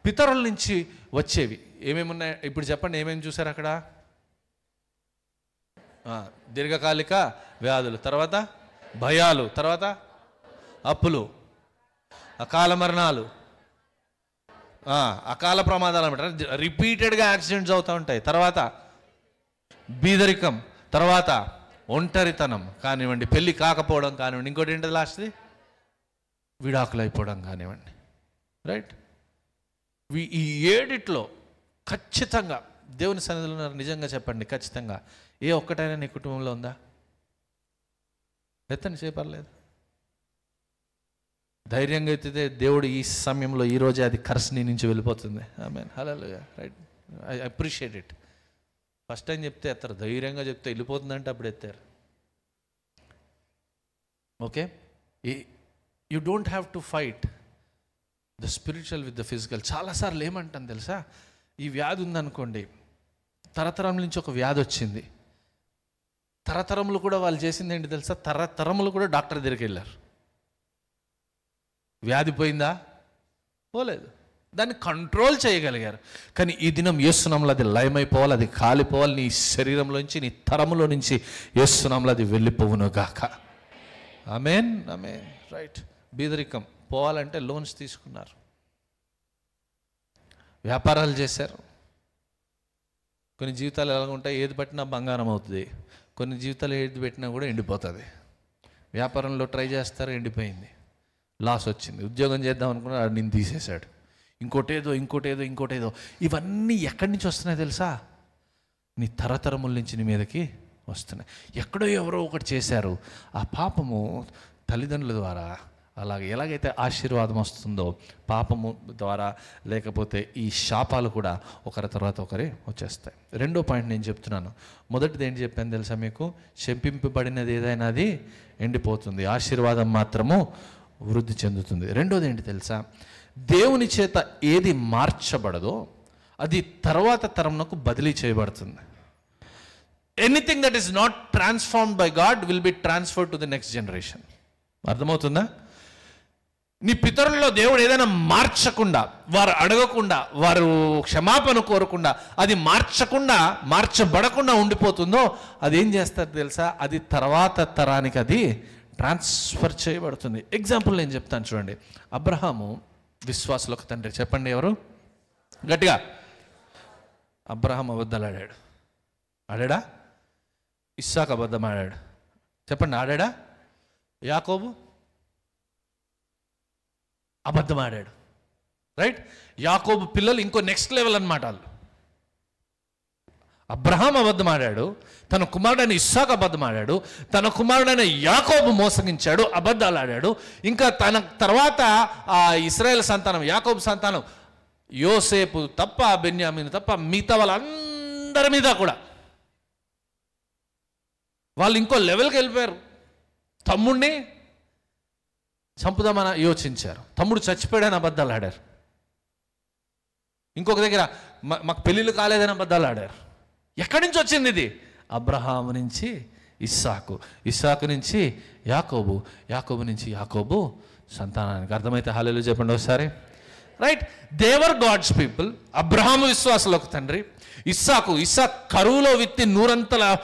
S1: పితరుల నుంచి వచ్చేవి ఏమేమి ఉన్నాయి ఇప్పుడు చెప్పండి. ఏమేమి చూసారు అక్కడ? దీర్ఘకాలిక వ్యాధులు, తర్వాత భయాలు, తర్వాత అప్పులు, అకాల మరణాలు, అకాల ప్రమాదాలు అనమాట. రిపీటెడ్గా యాక్సిడెంట్స్ అవుతూ ఉంటాయి. తర్వాత బీదరికం, తర్వాత ఒంటరితనం కానివ్వండి, పెళ్ళి కాకపోవడం కానివ్వండి, ఇంకోటి ఏంటది లాస్ట్ది విడాకులు అయిపోవడం కానివ్వండి, రైట్. ఈ 7 ఖచ్చితంగా దేవుని సన్నిధిలో ఉన్నారు. నిజంగా చెప్పండి, ఖచ్చితంగా ఏ ఒక్కటైనా నీ కుటుంబంలో ఉందా? ఎత్తని చేపర్లేదు. ధైర్యంగా ఎత్తితే దేవుడు ఈ సమయంలో ఈరోజే అది కర్స్ నీ నుంచి వెళ్ళిపోతుంది. Amen, hallelujah, right. I appreciate it. First time చెప్తే ఎత్తారు, ధైర్యంగా చెప్తే వెళ్ళిపోతుందంటే అప్పుడు ఎత్తారు. Okay, you don't have to fight the spiritual with the physical. చాలాసార్లు ఏమంటాను తెలుసా, ఈ వ్యాధి ఉందనుకోండి, తరతరం నుంచి ఒక వ్యాధి వచ్చింది, తరతరములు కూడా వాళ్ళు చేసింది ఏంటి తెలుసా, తరతరములు కూడా డాక్టర్ దగ్గరికి వెళ్ళారు. వ్యాధి పోయిందా? పోలేదు. దాన్ని కంట్రోల్ చేయగలిగారు. కానీ ఈ దినం యేసునామములో అది లయమైపోవాలి, అది కాలిపోవాలి నీ శరీరంలోంచి, నీ తరములో నుంచి యేసునామములో అది వెళ్ళిపోవును గాక. ఆమేన్, ఆమేన్, రైట్. బీదరికం పోవాలంటే లోన్స్ తీసుకున్నారు, వ్యాపారాలు చేశారు. కొన్ని జీవితాలు ఎలా ఉంటాయి, ఏది పట్టినా బంగారం అవుతుంది, కొన్ని జీవితాలు ఏది పెట్టినా కూడా ఎండిపోతుంది. వ్యాపారంలో ట్రై చేస్తారు, ఎండిపోయింది, లాస్ వచ్చింది. ఉద్యోగం చేద్దాం అనుకున్నా నేను తీసేశాడు. ఇంకోటేదో. ఇవన్నీ ఎక్కడి నుంచి వస్తున్నాయి తెలుసా? నీ తరతరముల నుంచి నీ మీదకి వస్తున్నాయి. ఎక్కడో ఎవరో ఒకటి చేశారు. ఆ పాపము తల్లిదండ్రుల ద్వారా అలాగే ఎలాగైతే ఆశీర్వాదం వస్తుందో, పాపము ద్వారా లేకపోతే ఈ శాపాలు కూడా ఒకరి తర్వాత ఒకరి వచ్చేస్తాయి. రెండో పాయింట్ నేను చెప్తున్నాను. మొదటిది ఏంటి చెప్పాను తెలుసా మీకు? శపింపబడినది ఏదైనా అది ఎండిపోతుంది, ఆశీర్వాదం మాత్రము వృద్ధి చెందుతుంది. రెండోది ఏంటి తెలుసా? దేవుని చేత ఏది మార్చబడదో అది తర్వాత తరంకు బదిలీ చేయబడుతుంది. Anything that is not transformed by God will be transferred to the next generation. అర్థమవుతుందా? నీ పితరుల్లో దేవుడు ఏదైనా మార్చకుండా, వారు అడగకుండా, వారు క్షమాపణ కోరకుండా, అది మార్చబడకుండా ఉండిపోతుందో అదేం చేస్తారు తెలుసా? అది తర్వాత తరానికి అది ట్రాన్స్ఫర్ చేయబడుతుంది. ఎగ్జాంపుల్ నేను చెప్తాను చూడండి. అబ్రహాము విశ్వాసులకు తండ్రి. చెప్పండి ఎవరు? గట్టిగా. అబ్రహాం అబద్ధాలు ఆడాడా? ఇస్సాకు అబద్ధం ఆడాడు. చెప్పండి, ఆడాడా? యాకోబు అబద్ధం ఆడాడు, రైట్. యాకోబు పిల్లలు ఇంకో నెక్స్ట్ లెవెల్ అన్నమాట వాళ్ళు. అబ్రహాం అబద్ధం ఆడాడు, తన కుమారుడైన ఇస్సాకు అబద్ధం ఆడాడు, తన కుమారుడైన యాకోబు మోసగించాడు, అబద్ధాలు ఆడాడు. ఇంకా తన తర్వాత ఆ ఇశ్రాయేల్ సంతానం, యాకోబు సంతానం, యోసేపు తప్ప, బెన్యామీను తప్ప మిగతా వాళ్ళందరి మీద కూడా వాళ్ళు ఇంకో లెవెల్కి వెళ్ళిపోయారు. తమ్ముడిని చంపుదామని యోచించారు, తమ్ముడు చచ్చిపోయాడని అబద్ధాలు ఆడారు. ఇంకొక దగ్గర మాకు పెళ్ళిళ్ళు కాలేదని అబద్ధాలు ఆడారు. ఎక్కడి నుంచి వచ్చింది ఇది? అబ్రహాము నుంచి ఇస్సాకు, ఇస్సాకు నుంచి యాకోబు, యాకోబు నుంచి యాకోబు సంతానానికి. అర్థమైతే హల్లెలూయా చెప్పండి ఒకసారి, రైట్. దేవర్ గాడ్స్ పీపుల్. అబ్రహాము విశ్వాసులకు తండ్రి. ఇస్సాకు కరువులో విత్తి 100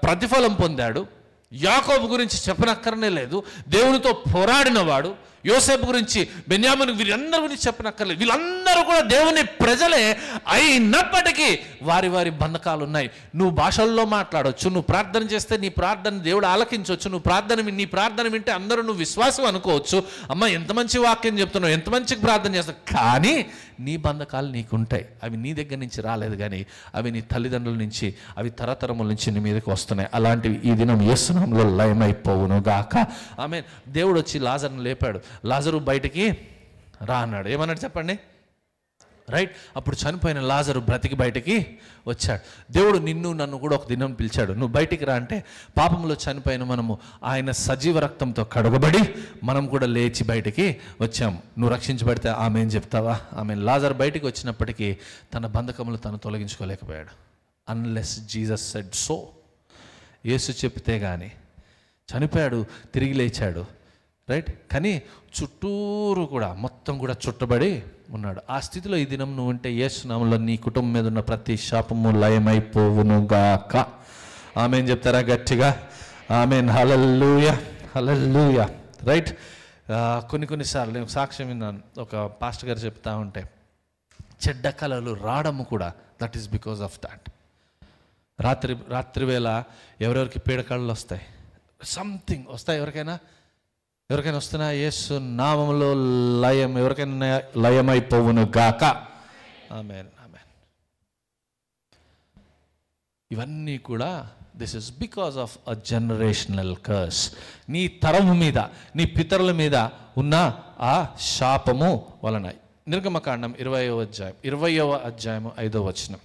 S1: ప్రతిఫలం పొందాడు. యాకోబు గురించి చెప్పనక్కరనే లేదు, దేవునితో పోరాడినవాడు. యోసేపు గురించి, బెన్యామీను, వీరందరి గురించి చెప్పనక్కర్లేదు. వీళ్ళందరూ కూడా దేవుని ప్రజలే అయినప్పటికీ వారి వారి బంధకాలు ఉన్నాయి. నువ్వు భాషల్లో మాట్లాడవచ్చు, నువ్వు ప్రార్థన చేస్తే నీ ప్రార్థన దేవుడు ఆలకించవచ్చు, నీ ప్రార్థన వింటే అందరూ నువ్వు విశ్వాసం అనుకోవచ్చు. అమ్మ ఎంత మంచి వాక్యం చెప్తున్నావు, ఎంత మంచి ప్రార్థన చేస్తావు, కానీ నీ బంధకాలు నీకుంటాయి. అవి నీ దగ్గర నుంచి రాలేదు, కానీ అవి నీ తల్లిదండ్రుల నుంచి, అవి తరతరముల నుంచి నీ మీదకి వస్తున్నాయి. అలాంటివి ఈ దినం యేసునామములో లయమైపోవును గాక. ఆమేన్. దేవుడు వచ్చి లాజరును లేపాడు. లాజరు బయటికి రా అన్నాడు. ఏమన్నాడు చెప్పండి? రైట్. అప్పుడు చనిపోయిన లాజరు బ్రతికి బయటికి వచ్చాడు. దేవుడు నిన్ను నన్ను కూడా ఒక దినం పిలిచాడు, నువ్వు బయటికి రా అంటే పాపంలో చనిపోయిన మనము ఆయన సజీవ రక్తంతో కడగబడి మనం కూడా లేచి బయటికి వచ్చాము. నువ్వు రక్షించబడితే ఆమె చెప్తావా? ఆమె లాజరు బయటికి వచ్చినప్పటికీ తన బంధకములు తను తొలగించుకోలేకపోయాడు. Unless Jesus said so. యేసు చెప్తే కానీ. చనిపోయాడు, తిరిగి లేచాడు, రైట్. కానీ చుట్టూరు కూడా మొత్తం కూడా చుట్టబడి ఉన్నాడు. ఆ స్థితిలో ఈ దినం నువ్వు ఉంటే యేసు నామములో నీ కుటుంబం మీద ఉన్న ప్రతి శాపము లయమైపోవును గాక. ఆమేన్ చెప్తారా గట్టిగా? ఆమేన్. హల్లెలూయా, హల్లెలూయా, రైట్. కొన్నిసార్లు నేను సాక్ష్యం విన్నాను, ఒక పాస్టర్ గారు చెప్తా ఉంటే చెడ్డ కళలు రావడము కూడా that is because of that. రాత్రి వేళ ఎవరెవరికి పీడకళలు వస్తాయి, సంథింగ్ వస్తాయి. ఎవరికైనా వస్తున్నా యేసు నామములో లయం, ఎవరికైనా లయమైపోవును గాక. ఆమేన్, ఆమేన్. ఇవన్నీ కూడా this is because of a generational curse. నీ తరము మీద, నీ పితరుల మీద ఉన్న ఆ శాపము వలన. నిర్గమకాండం 20వ అధ్యాయం 5వ వచనం.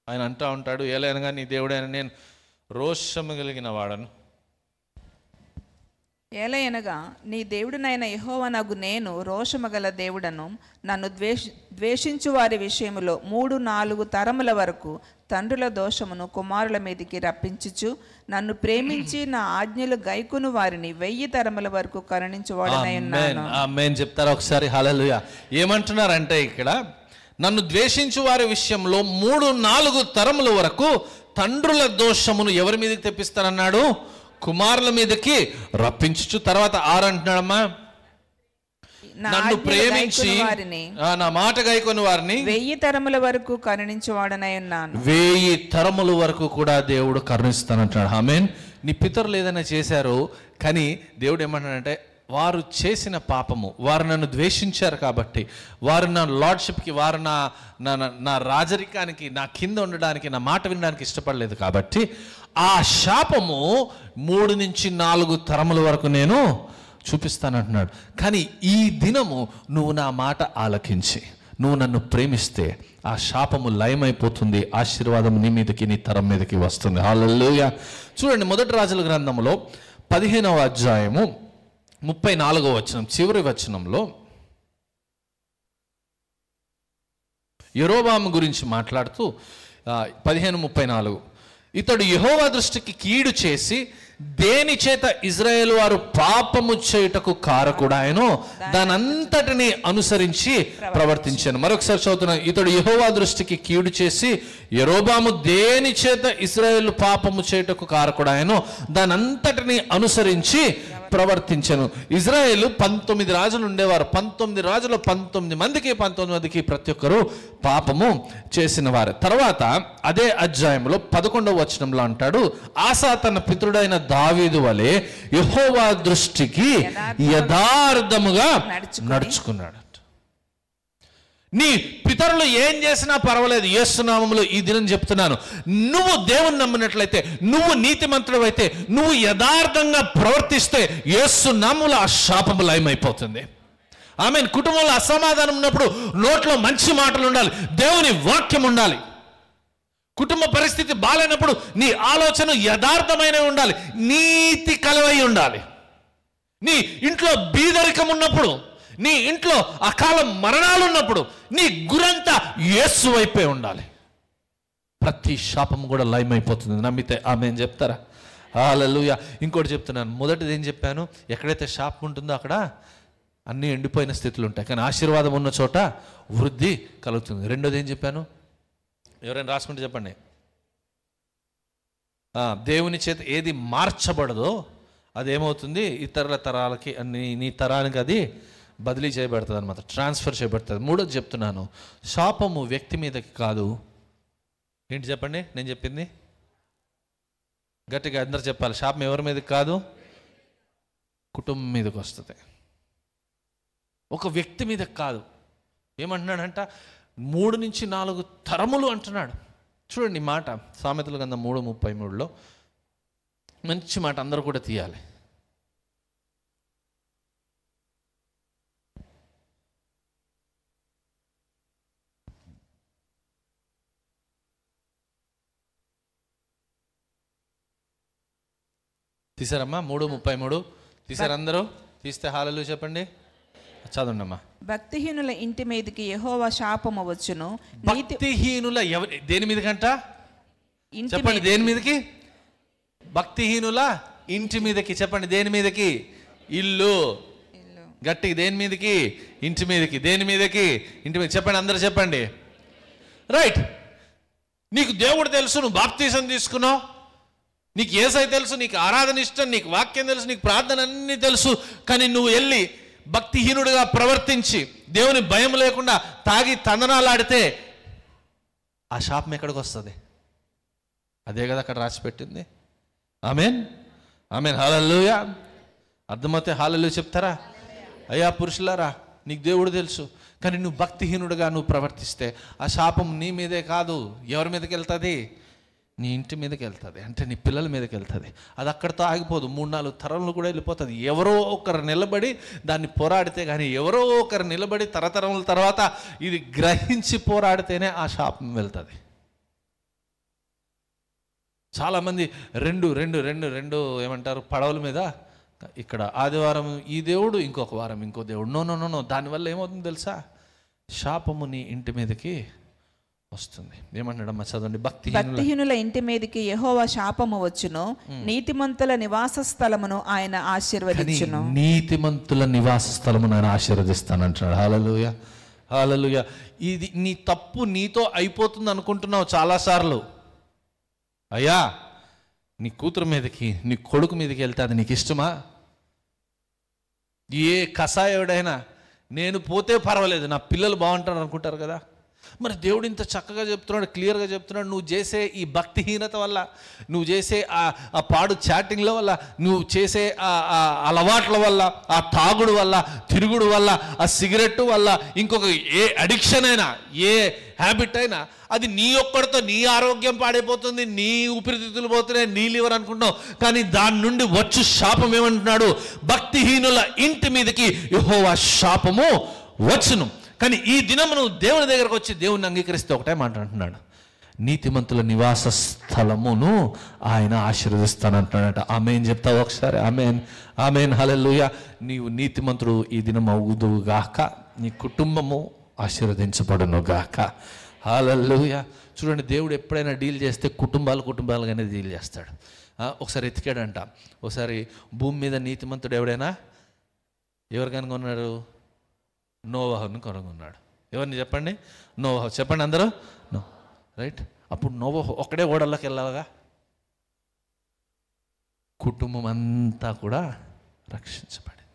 S1: ఆయన అంటూ ఉంటాడు, ఏలైనగా నీ దేవుడైన నేను రోషము కలిగిన వాడను.
S2: ఏలయనగా నీ దేవుడినైన యెహోవానగు నేను రోషము గల దేవుడను. నన్ను ద్వేషించు వారి విషయములో 3-4 తరముల వరకు తండ్రుల దోషమును కుమారుల మీదికి రప్పించుచు, నన్ను ప్రేమించి నా ఆజ్ఞలు గైకును వారిని 1000 తరముల వరకు కరుణించువాడనై ఉన్నాను.
S1: ఆమేన్ చెప్తారా ఒకసారి? హల్లెలూయా. ఏమంటున్నారంటే ఇక్కడ నన్ను ద్వేషించు వారి విషయంలో 3-4 తరముల వరకు తండ్రుల దోషమును ఎవరి మీదకి తెప్పిస్తానన్నాడు? కుమారుల మీదకి రప్పించుచు. తర్వాత 6 అంటున్నాడమ్మా, నన్ను ప్రేమించి నా మాట గైకొని వారిని
S2: 1000 తరముల వరకు కరుణించువాడనై ఉన్నాను.
S1: 1000 తరముల వరకు కూడా దేవుడు కరుణిస్తానంటున్నాడు. ఆమేన్. నీ పితరులు ఏదైనా చేశారు, కానీ దేవుడు ఏమంటాడంటే వారు చేసిన పాపము, వారు నన్ను ద్వేషించారు కాబట్టి, వారు నా లార్డ్షిప్కి, వారు నా రాజరికానికి, నా కింద ఉండడానికి, నా మాట వినడానికి ఇష్టపడలేదు కాబట్టి ఆ శాపము 3-4 తరముల వరకు నేను చూపిస్తానంటున్నాడు. కానీ ఈ దినము నువ్వు నా మాట ఆలకించి నువ్వు నన్ను ప్రేమిస్తే ఆ శాపము లయమైపోతుంది, ఆశీర్వాదం నీ మీదకి, నీ తరం మీదకి వస్తుంది. హల్లెలూయా. చూడండి, మొదటి రాజుల గ్రంథంలో 15వ అధ్యాయము 34వ వచనం, చివరి వచనంలో యెరోబాము గురించి మాట్లాడుతూ 15:34, ఇతడు యెహోవా దృష్టికి కీడు చేసి దేని చేత ఇజ్రాయేలు వారు పాపము చేయుటకు కారకుడాయనో దానంతటిని అనుసరించి ప్రవర్తించాను. మరొకసారి చదువుతున్నాను. ఇతడు యెహోవా దృష్టికి కీడు చేసి యెరోబాము దేని చేత ఇజ్రాయేలు పాపము చేయుటకు కారకుడాయనో దానంతటిని అనుసరించి ప్రవర్తించను. ఇజ్రాయేలు 19 రాజులు ఉండేవారు. 19 రాజులు 19 మందికి ప్రతి ఒక్కరు పాపము చేసిన వారు. తర్వాత అదే అధ్యాయంలో 11వ వచనంలో అంటాడు, ఆసా తన పితరుడైన దావీదు వలె యెహోవా దృష్టికి యథార్థముగా నడుచుకున్నాడు. నీ పితరులు ఏం చేసినా పర్వాలేదు, యేసు నామములో ఈ దినం చెప్తున్నాను, నువ్వు దేవుని నమ్మినట్లయితే, నువ్వు నీతిమంతుడు అయితే, నువ్వు యథార్థంగా ప్రవర్తిస్తే యేసు నామములో ఆ శాపము లయమైపోతుంది. ఆమేన్. కుటుంబంలో అసమాధానం ఉన్నప్పుడు నోట్లో మంచి మాటలు ఉండాలి, దేవుని వాక్యం ఉండాలి. కుటుంబ పరిస్థితి బాలేనప్పుడు నీ ఆలోచన యథార్థమైనవి ఉండాలి, నీతి కలవై ఉండాలి. నీ ఇంట్లో బీదరికం ఉన్నప్పుడు, నీ ఇంట్లో అకాల మరణాలు ఉన్నప్పుడు నీ గురంతా యేసు వైపే ఉండాలి. ప్రతి శాపము కూడా లయమైపోతుంది. నమ్మితే ఆమేన్ చెప్తారా? హల్లెలూయా. ఇంకోటి చెప్తున్నాను, మొదటిది ఏం చెప్పాను? ఎక్కడైతే శాపం ఉంటుందో అక్కడ అన్నీ ఎండిపోయిన స్థితులు ఉంటాయి, కానీ ఆశీర్వాదం ఉన్న చోట వృద్ధి కలుగుతుంది. రెండోది ఏం చెప్పాను? ఎవరైనా రాసుకుంటే చెప్పండి. దేవుని చేత ఏది మార్చబడదో అదేమవుతుంది? ఇతరుల తరాలకి, నీ తరానికి అది బదిలీ చేయబడుతుంది అనమాట, ట్రాన్స్ఫర్ చేయబడుతుంది. మూడోది చెప్తున్నాను, శాపము వ్యక్తి మీదకి కాదు. ఏంటి చెప్పండి? నేను చెప్పింది గట్టిగా అందరు చెప్పాలి. శాపం ఎవరి మీదకి కాదు, కుటుంబం మీదకి వస్తుంది, ఒక వ్యక్తి మీదకి కాదు. ఏమంటున్నాడంట? 3-4 తరములు అంటున్నాడు. చూడండి మాట, సామెతల గ్రంథం 3:33లో మంచి మాట, అందరూ కూడా తీయాలి. తీసారమ్మా? 3:33 తీసారు అందరూ? తీస్తే హల్లెలూయా చెప్పండి, చదవండి అమ్మా.
S2: భక్తిహీనుల ఇంటి మీదకి యెహోవా శాపము వచ్చును.
S1: భక్తిహీనుల దేని మీదకంట చెప్పండి? దేని మీదకి? భక్తిహీనుల ఇంటి మీదకి. చెప్పండి, దేని మీదకి? ఇల్లు. గట్టికి, దేని మీదకి? ఇంటి మీదకి. దేని మీదకి? ఇంటి మీద. చెప్పండి, అందరూ చెప్పండి. రైట్. నీకు దేవుడు తెలుసు, నువ్వు బాప్తీసం తీసుకున్నావు, నీకు యేసయ్య తెలుసు, నీకు ఆరాధన ఇష్టం, నీకు వాక్యం తెలుసు, నీకు ప్రార్థన అన్నీ తెలుసు. కానీ నువ్వు వెళ్ళి భక్తిహీనుడిగా ప్రవర్తించి దేవుని భయం లేకుండా తాగి తందనాలాడితే ఆ శాపం ఎక్కడికి వస్తుంది? అదే కదా అక్కడ రాసి పెట్టింది. ఆమేన్, ఆమేన్, హల్లెలూయా. అర్థమైతే హల్లెలూయా చెప్తారా? అయ్యా పురుషులారా, నీకు దేవుడు తెలుసు, కానీ నువ్వు భక్తిహీనుడిగా నువ్వు ప్రవర్తిస్తే ఆ శాపం నీ మీదే కాదు, ఎవరి మీదకి వెళ్తుంది? నీ ఇంటి మీదకి వెళ్తుంది, అంటే నీ పిల్లల మీదకి వెళ్తుంది. అది అక్కడితో ఆగిపోదు, 3-4 తరంలో కూడా వెళ్ళిపోతుంది. ఎవరో ఒకరు నిలబడి దాన్ని పోరాడితే కానీ, ఎవరో ఒకరు నిలబడి తరతరముల తర్వాత ఇది గ్రహించి పోరాడితేనే ఆ శాపం వెళ్తుంది. చాలామంది రెండు ఏమంటారు, పడవల మీద, ఇక్కడ ఆదివారం ఈ దేవుడు, ఇంకొక వారం ఇంకో దేవుడు. నో. దానివల్ల ఏమవుతుంది తెలుసా? శాపము నీ ఇంటి మీదకి వస్తుంది. ఏమన్నాడమ్మా? చదవండి.
S2: భక్తిహీనుల ఇంటి మీదకి యెహోవా శాపము వచ్చును, నీతిమంతుల నివాస స్థలమును ఆయన ఆశీర్వదించును.
S1: నీతిమంతుల నివాస స్థలమును ఆయన ఆశీర్వదిస్తానంటున్నాడు. హల్లెలూయా, హల్లెలూయా. ఇది నీ తప్పు నీతో అయిపోతుంది అనుకుంటున్నావు చాలాసార్లు. అయ్యా, నీ కూతురు మీదకి, నీ కొడుకు మీదకి వెళ్తే అది నీకు ఇష్టమా? ఏ కషాయుడైనా నేను పోతే పర్వాలేదు, నా పిల్లలు బాగుంటారు అనుకుంటారు కదా. మరి దేవుడు ఇంత చక్కగా చెప్తున్నాడు, క్లియర్గా చెప్తున్నాడు. నువ్వు చేసే ఈ భక్తిహీనత వల్ల, నువ్వు చేసే ఆ పాడు చాటింగ్ల వల్ల, నువ్వు చేసే ఆ అలవాట్ల వల్ల, ఆ తాగుడు వల్ల, తిరుగుడు వల్ల, ఆ సిగరెట్ వల్ల, ఇంకొక ఏ అడిక్షన్ అయినా, ఏ హ్యాబిట్ అయినా, అది నీ ఒక్కడితో నీ ఆరోగ్యం పాడైపోతుంది, నీ ఊపిరితిత్తులు పోతున్నాయి, నీ లివర్ అనుకుంటున్నావు. కానీ దాని నుండి వచ్చు శాపం ఏమంటున్నాడు? భక్తిహీనుల ఇంటి మీదకి యెహోవా శాపము వచ్చును. కానీ ఈ దినం నువ్వు దేవుని దగ్గరకు వచ్చి దేవుని అంగీకరిస్తే ఒకటే మాట అంటున్నాడు, నీతిమంతుల నివాస స్థలమును ఆయన ఆశీర్వదిస్తానంటున్నాడట. ఆమేన్ చెప్తావు ఒకసారి? ఆమేన్, ఆమేన్, హల్లెలూయా. నీవు నీతిమంతుడు ఈ దినం అవుదువు గాక, నీ కుటుంబము ఆశీర్వదించబడును గాక. హల్లెలూయా. చూడండి, దేవుడు ఎప్పుడైనా డీల్ చేస్తే కుటుంబాలుగానే డీల్ చేస్తాడు. ఒకసారి ఎతికాడంట, ఒకసారి భూమి మీద నీతిమంతుడు ఎవడైనా ఎవరు కనుగొన్నాడు? నోవహుని కనుగొన్నాడు. ఎవరిని చెప్పండి? నోవహు. చెప్పండి అందరూ. రైట్. అప్పుడు నోవహు ఒక్కడే ఓడల్లోకి వెళ్ళాలిగా, కుటుంబం అంతా కూడా రక్షించబడింది.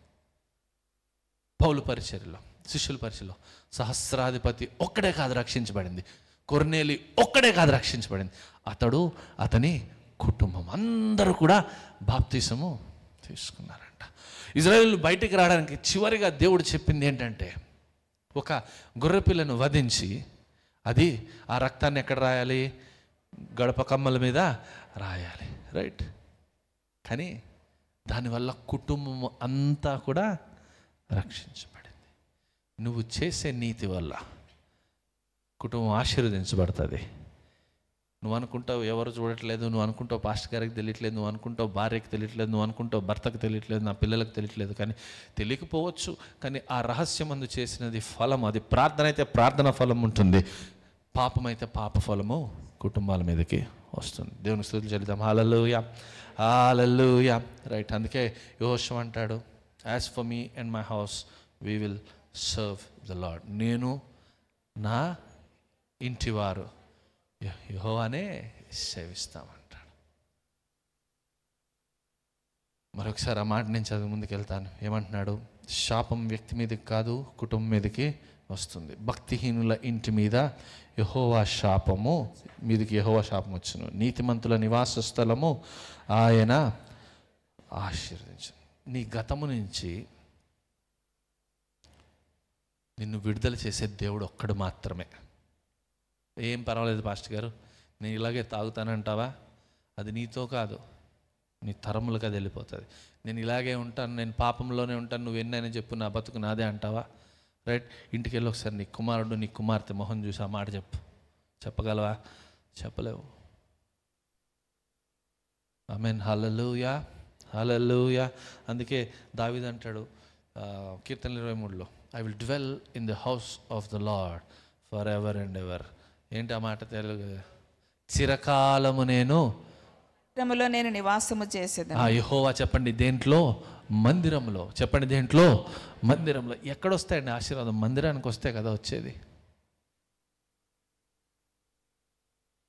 S1: పౌలు పరిచర్యలో, శిష్యుల పరిచర్యలో సహస్రాధిపతి ఒక్కడే కాదు రక్షించబడింది, కొర్నేలి ఒక్కడే కాదు రక్షించబడింది, అతడు, అతని కుటుంబం అందరూ కూడా బాప్తిసము తీసుకున్నారంట. ఇజ్రాయేలు బయటికి రావడానికి చివరిగా దేవుడు చెప్పింది ఏంటంటే, ఒక గొర్రెపిల్లను వధించి అది ఆ రక్తాన్ని ఎక్కడ రాయాలి? గడప కమ్మల మీద రాయాలి. రైట్. కానీ దానివల్ల కుటుంబం అంతా కూడా రక్షించబడింది. నువ్వు చేసే నీతి వల్ల కుటుంబం ఆశీర్వదించబడుతుంది. నువ్వు అనుకుంటావు ఎవరు చూడట్లేదు, నువ్వు అనుకుంటావు పాస్టర్ గారికి తెలియట్లేదు, నువ్వు అనుకుంటావు భార్యకి తెలియట్లేదు, నువ్వు అనుకుంటావు భర్తకు తెలియట్లేదు, నా పిల్లలకు తెలియట్లేదు. కానీ తెలియకపోవచ్చు, కానీ ఆ రహస్యం అందు చేసినది ఫలం. అది ప్రార్థన అయితే ప్రార్థన ఫలం ఉంటుంది, పాపం అయితే పాప ఫలము కుటుంబాల మీదకి వస్తుంది. దేవుని స్తుతులు చెల్లిద్దాం. హల్లెలూయా, హల్లెలూయా. రైట్. అందుకే యెహోషువ అంటాడు, as for me and my house we will serve the lord. నేను నా ఇంటివారు యెహోవానే సేవిస్తామంటాడు. మరొకసారి ఆ మాట నేను చదివి ముందుకు వెళ్తాను. ఏమంటున్నాడు? శాపం వ్యక్తి మీదకి కాదు, కుటుంబం మీదకి వస్తుంది. భక్తిహీనుల ఇంటి మీద యెహోవా శాపము మీదకి యెహోవా శాపం వచ్చును, నీతిమంతుల నివాస స్థలము ఆయన ఆశీర్వదించును. నీ గతము నుంచి నిన్ను విడుదల చేసే దేవుడు ఒక్కడు మాత్రమే. ఏం పర్వాలేదు పాస్టర్ గారు, నేను ఇలాగే తాగుతానంటావా? అది నీతో కాదు, నీ తరములకు అది వెళ్ళిపోతుంది. నేను ఇలాగే ఉంటాను, నేను పాపంలోనే ఉంటాను, నువ్వు ఎన్నైనా చెప్పు, నా బతుకు నాదే అంటావా? రైట్. ఇంటికి వెళ్ళి ఒకసారి నీ కుమారుడు నీ కుమార్తె మొహం చూసి ఆ మాట చెప్పు. చెప్పగలవా? చెప్పలేవు. ఆమేన్, హల్లెలూయా, హల్లెలూయా. అందుకే దావీదు అంటాడు కీర్తన 23లో, I will dwell in the house of the Lord for ever and ever. ఏంటి ఆ మాట తెలుగు? చిరకాలము నేను
S2: నేను నివాసము చేసేది.
S1: యెహోవా చెప్పండి దేంట్లో? మందిరంలో. చెప్పండి దేంట్లో? మందిరంలో. ఎక్కడొస్తాయండి ఆశీర్వాదం? మందిరానికి వస్తే కదా వచ్చేది.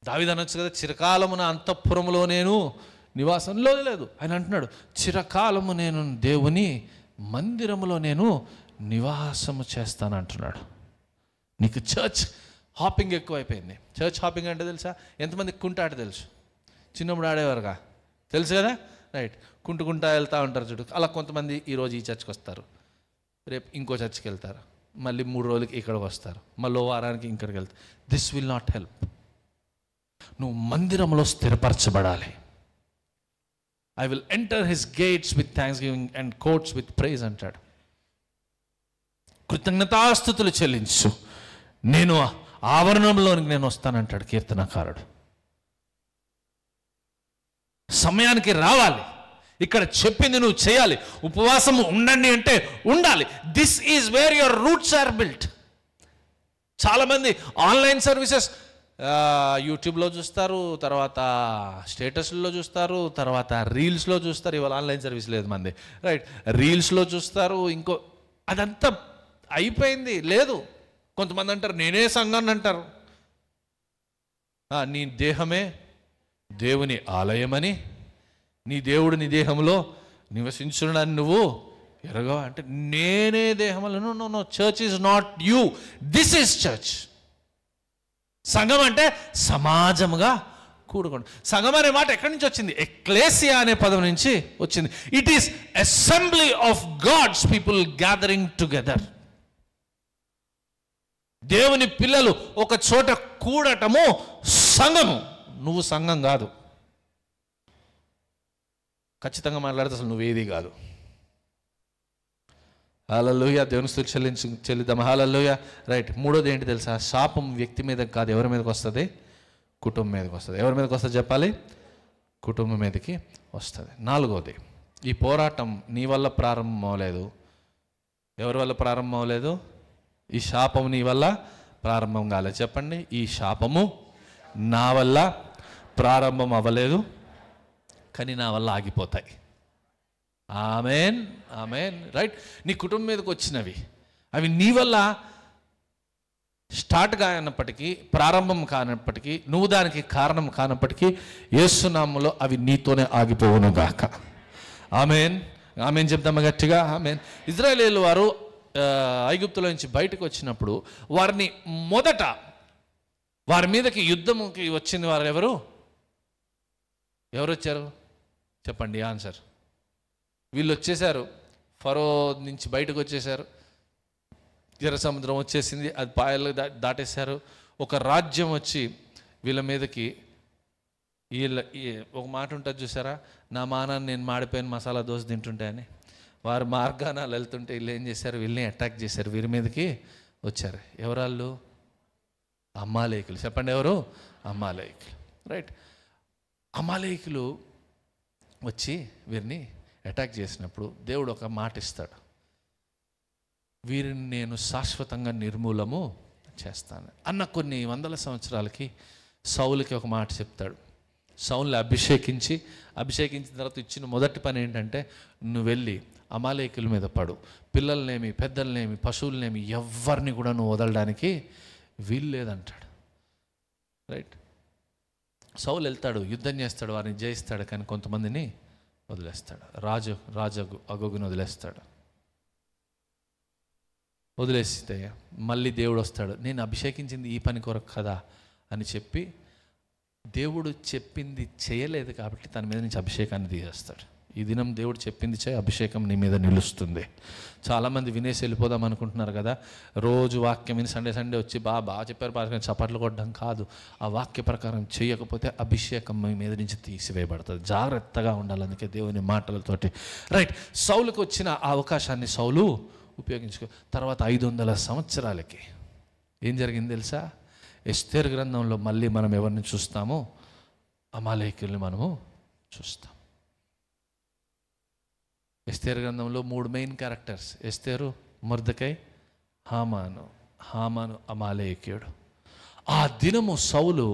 S1: దావీదు అనొచ్చు కదా, చిరకాలమున అంతఃపురములో నేను నివాసంలో. లేదు, ఆయన అంటున్నాడు చిరకాలము నేను దేవుని మందిరములో నేను నివాసము చేస్తాను అంటున్నాడు. నీకు చర్చ్ హాపింగ్ ఎక్కువైపోయింది. చర్చ్ హాపింగ్ అంటే తెలుసా? ఎంతమంది కుంటాట తెలుసు? చిన్నప్పుడు ఆడేవారుగా, తెలుసు కదా, రైట్. కుంటా వెళ్తూ ఉంటారు చూడు. అలా కొంతమంది ఈరోజు ఈ చర్చ్కి వస్తారు, రేపు ఇంకో చర్చ్కి వెళ్తారు, మళ్ళీ 3 రోజులకి ఇక్కడికి వస్తారు, మళ్ళీ వారానికి ఇక్కడికి వెళ్తారు. This will not help. నువ్వు మందిరంలో స్థిరపరచబడాలి. I will enter his gates with thanksgiving and courts with praise అంటాడు. కృతజ్ఞతాస్తుతులు చెల్లించు, నేను ఆవరణంలోనికి నేను వస్తానంటాడు కీర్తనకారుడు. సమయానికి రావాలి. ఇక్కడ చెప్పింది నువ్వు చేయాలి. ఉపవాసము ఉండండి అంటే ఉండాలి. This is where your roots are built. చాలామంది ఆన్లైన్ సర్వీసెస్ యూట్యూబ్లో చూస్తారు, తర్వాత స్టేటస్లో చూస్తారు, తర్వాత రీల్స్లో చూస్తారు. ఇవాళ ఆన్లైన్ సర్వీస్ లేదు మంది, రైట్. రీల్స్లో చూస్తారు. ఇంకో అదంతా అయిపోయింది. లేదు, కొంతమంది అంటారు నేనే సంఘాన్ని అంటారు. నీ దేహమే దేవుని ఆలయమని, నీ దేవుడు నీ దేహంలో నివసించున్నాడని నువ్వు ఎరగవా అంటే నేనే దేహంలో. No, church is not you, this is church. సంఘం అంటే సమాజముగా కూడుకోండి. సంఘం అనే మాట ఎక్కడి నుంచి వచ్చింది? ఎక్లేసియా అనే పదం నుంచి వచ్చింది. It is assembly of God's people gathering together. దేవుని పిల్లలు ఒక చోట కూడటము సంఘము. నువ్వు సంఘం కాదు. ఖచ్చితంగా మాట్లాడితే అసలు నువ్వేది కాదు. హల్లెలూయా. దేవుని స్తుతి చెల్లిద్దాం. హల్లెలూయా. రైట్. మూడోది ఏంటి తెలుసా? శాపం వ్యక్తి మీదకి కాదు, ఎవరి మీదకి వస్తుంది? కుటుంబం మీదకి వస్తుంది. ఎవరి మీదకి వస్తుంది చెప్పాలి? కుటుంబం మీదకి వస్తుంది. నాలుగోది, ఈ పోరాటం నీ వల్ల ప్రారంభం అవ్వలేదు. ఎవరి వల్ల ప్రారంభం అవ్వలేదు? ఈ శాపం నీ వల్ల ప్రారంభం కాలేదు. చెప్పండి, ఈ శాపము నా వల్ల ప్రారంభం అవ్వలేదు, కానీ నా వల్ల ఆగిపోతాయి. Amen, amen. రైట్. నీ కుటుంబం మీదకి వచ్చినవి అవి నీ వల్ల స్టార్ట్ కానప్పటికీ, ప్రారంభం కానప్పటికీ, నువ్వు దానికి కారణం కానప్పటికీ, యేసు నామములో అవి నీతోనే ఆగిపోవును గాక. ఆమెన్, ఆమెన్ చెప్తామా గట్టిగా? ఆమెన్. ఇజ్రాయేలీయుల వారు ఐగుప్తులో నుంచి బయటకు వచ్చినప్పుడు వారిని మొదట వారి మీదకి యుద్ధముకి వచ్చింది వారు ఎవరు వచ్చారు చెప్పండి? ఆన్సర్. వీళ్ళు వచ్చేసారు, ఫరో నుంచి బయటకు వచ్చేసారు, ఎర్ర సముద్రం వచ్చేసింది, అది పాయలు దాటేశారు. ఒక రాజ్యం వచ్చి వీళ్ళ మీదకి, ఒక మాట ఉంటుంది చూసారా, నా మానాన్ని నేను మాడిపోయిన మసాలా దోశ తింటుంటే అని. వారు మార్గాన వెళ్తుంటే వీళ్ళు ఏం చేశారు? వీళ్ళని అటాక్ చేశారు, వీరి మీదకి వచ్చారు. ఎవరాళ్ళు? అమాలేకులు. చెప్పండి, ఎవరు? అమాలేకులు. రైట్. అమాలేకులు వచ్చి వీరిని అటాక్ చేసినప్పుడు దేవుడు ఒక మాట ఇస్తాడు, వీరిని నేను శాశ్వతంగా నిర్మూలము చేస్తాను అన్న. కొన్ని వందల సంవత్సరాలకి సౌలుకి ఒక మాట చెప్తాడు. సౌలుని అభిషేకించిన తర్వాత ఇచ్చిన మొదటి పని ఏంటంటే, నువ్వు వెళ్ళి అమాలేకుల మీద పడు, పిల్లలనేమి పెద్దలనేమి పశువులనేమి ఎవరిని కూడా నువ్వు వదలడానికి వీలు లేదంటాడు. రైట్. సౌలు వెళ్తాడు, యుద్ధం చేస్తాడు, వారిని జయిస్తాడు, కానీ కొంతమందిని వదిలేస్తాడు. రాజు అగోగుని వదిలేస్తాడు. వదిలేస్తే మళ్ళీ దేవుడు వస్తాడు, నేను అభిషేకించింది ఈ పని కొరకు కదా అని చెప్పి, దేవుడు చెప్పింది చేయలేదు కాబట్టి తన మీద నుంచి అభిషేకాన్ని తీసేస్తాడు. ఈ దినం దేవుడు చెప్పింది చేయి, అభిషేకం నీ మీద నిలుస్తుంది. చాలామంది వినేసి వెళ్ళిపోదాం అనుకుంటున్నారు కదా. రోజు వాక్యం విని సండే వచ్చి బాగా చెప్పారు చప్పట్లు కొట్టడం కాదు. ఆ వాక్య ప్రకారం చేయకపోతే అభిషేకం మీ మీద నుంచి తీసివేయబడుతుంది. జాగ్రత్తగా ఉండాలి. అందుకే దేవుని మాటలతోటి. రైట్. సౌలుకు వచ్చిన ఆ అవకాశాన్ని సౌలు ఉపయోగించుకో. తర్వాత 500 సంవత్సరాలకి ఏం జరిగింది తెలుసా? ఎస్తేరు గ్రంథంలో మళ్ళీ మనం ఎవరిని చూస్తామో? అమాలేకుల్ని మనము చూస్తాం. ఎస్తేరు గ్రంథంలో 3 మెయిన్ క్యారెక్టర్స్: ఎస్తేరు, మొర్దెకై, హామాను అమాలేకీయుడు. ఆ దినము సౌలు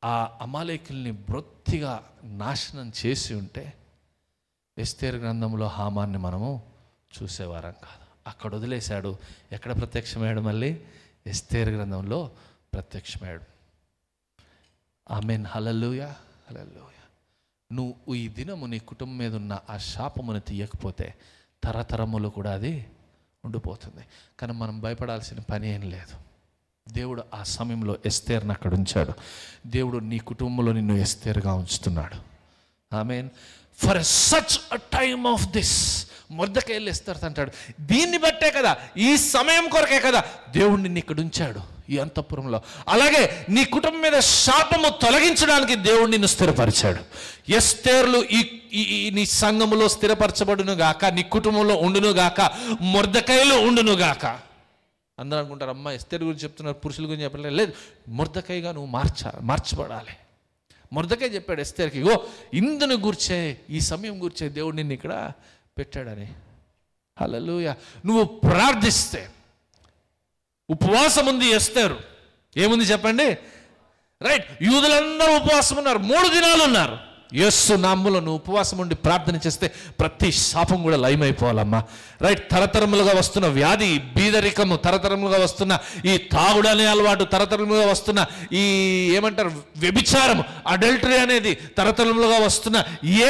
S1: ఆ అమాలేకుల్ని బొత్తిగా నాశనం చేసి ఉంటే ఎస్తేరు గ్రంథంలో హామాన్ని మనము చూసేవారం కాదు. అక్కడ వదిలేశాడు. ఎక్కడ ప్రత్యక్షమయ్యాడు? మళ్ళీ ఎస్తేరు గ్రంథంలో ప్రత్యక్షమయ్యాడు. ఆమేన్. హల్లెలూయా, హల్లెలూయా. నువ్వు ఈ దినము నీ కుటుంబం మీద ఉన్న ఆ శాపమును తీయకపోతే తరతరములు కూడా అది ఉండిపోతుంది. కానీ మనం భయపడాల్సిన పని ఏం లేదు. దేవుడు ఆ సమయంలో ఎస్తేర్ని అక్కడ ఉంచాడు. దేవుడు నీ కుటుంబంలో నిన్ను ఎస్తేరుగా ఉంచుతున్నాడు. Amen. For such a time of this, మొర్దెకై ఎస్తేరు అంటాడు, దీన్ని బట్టే కదా, ఈ సమయం కొరకే కదా దేవుడు నిన్ను ఇక్కడ ఉంచాడు ఈ అంతఃపురంలో. అలాగే నీ కుటుంబం మీద శాపము తొలగించడానికి దేవుడు నిన్ను స్థిరపరిచాడు. ఎస్తేర్లు ఈ నీ సంఘములో స్థిరపరచబడును గాక, నీ కుటుంబంలో ఉండును గాక, మొర్దెకైలో ఉండును గాక. అందరూ అనుకుంటారు, అమ్మ ఎస్తేరు గురించి చెప్తున్నారు, పురుషుల గురించి చెప్పలేదు. లేదు, మొర్దెకైగా నువ్వు మార్చబడాలి. మొర్దెకై చెప్పాడు ఎస్తేర్కి, ఇగో ఇందును గూర్చే, ఈ సమయం గూర్చే దేవుడు నిన్ను ఇక్కడ పెట్టాడని. హల్లెలూయా. నువ్వు ప్రార్థిస్తే, ఉపవాసం ఉంది ఎస్తేరు. ఏముంది చెప్పండి? రైట్, యూదులందరూ ఉపవాసం ఉన్నారు, 3 దినాలు ఉన్నారు. యేసు నామములో నువ్వు ఉపవాసం ఉండి ప్రార్థన చేస్తే ప్రతి శాపం కూడా లయమైపోవాలమ్మా. రైట్, తరతరములుగా వస్తున్న వ్యాధి, బీదరికము, తరతరములుగా వస్తున్న ఈ తాగుడనే అలవాటు, తరతరములుగా వస్తున్న ఈ ఏమంటారు వ్యభిచారం, అడల్టరీ అనేది తరతరములుగా వస్తున్న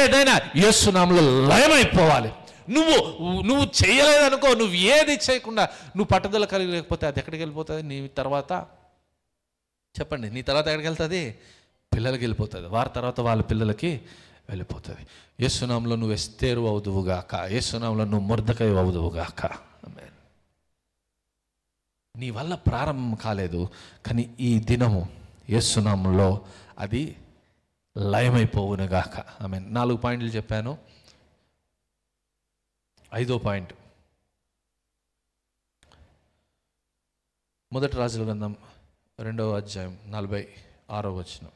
S1: ఏదైనా యేసు నామములో లయమైపోవాలి. నువ్వు చేయలేదనుకో, నువ్వు ఏది చేయకుండా నువ్వు పట్టుదల కలిగి లేకపోతే అది ఎక్కడికి వెళ్ళిపోతుంది? నీ తర్వాత చెప్పండి, నీ తర్వాత ఎక్కడికి వెళ్తుంది? పిల్లలకి వెళ్ళిపోతుంది. వారి తర్వాత వాళ్ళ పిల్లలకి వెళ్ళిపోతుంది. యేసు నామములో నువ్వు ఎస్తేరు అవుదువుగాక, యేసు నామములో నువ్వు మొర్దెకై అవుదువుగాక. ఆమేన్. నీ వల్ల ప్రారంభం కాలేదు, కానీ ఈ దినము యేసు నామములో అది లయమైపోవునుగాక. ఆమేన్. 4 పాయింట్లు చెప్పాను. 5వ పాయింట్, మొదటి రాజుల గ్రంథం 2వ అధ్యాయం 46వ వచనం.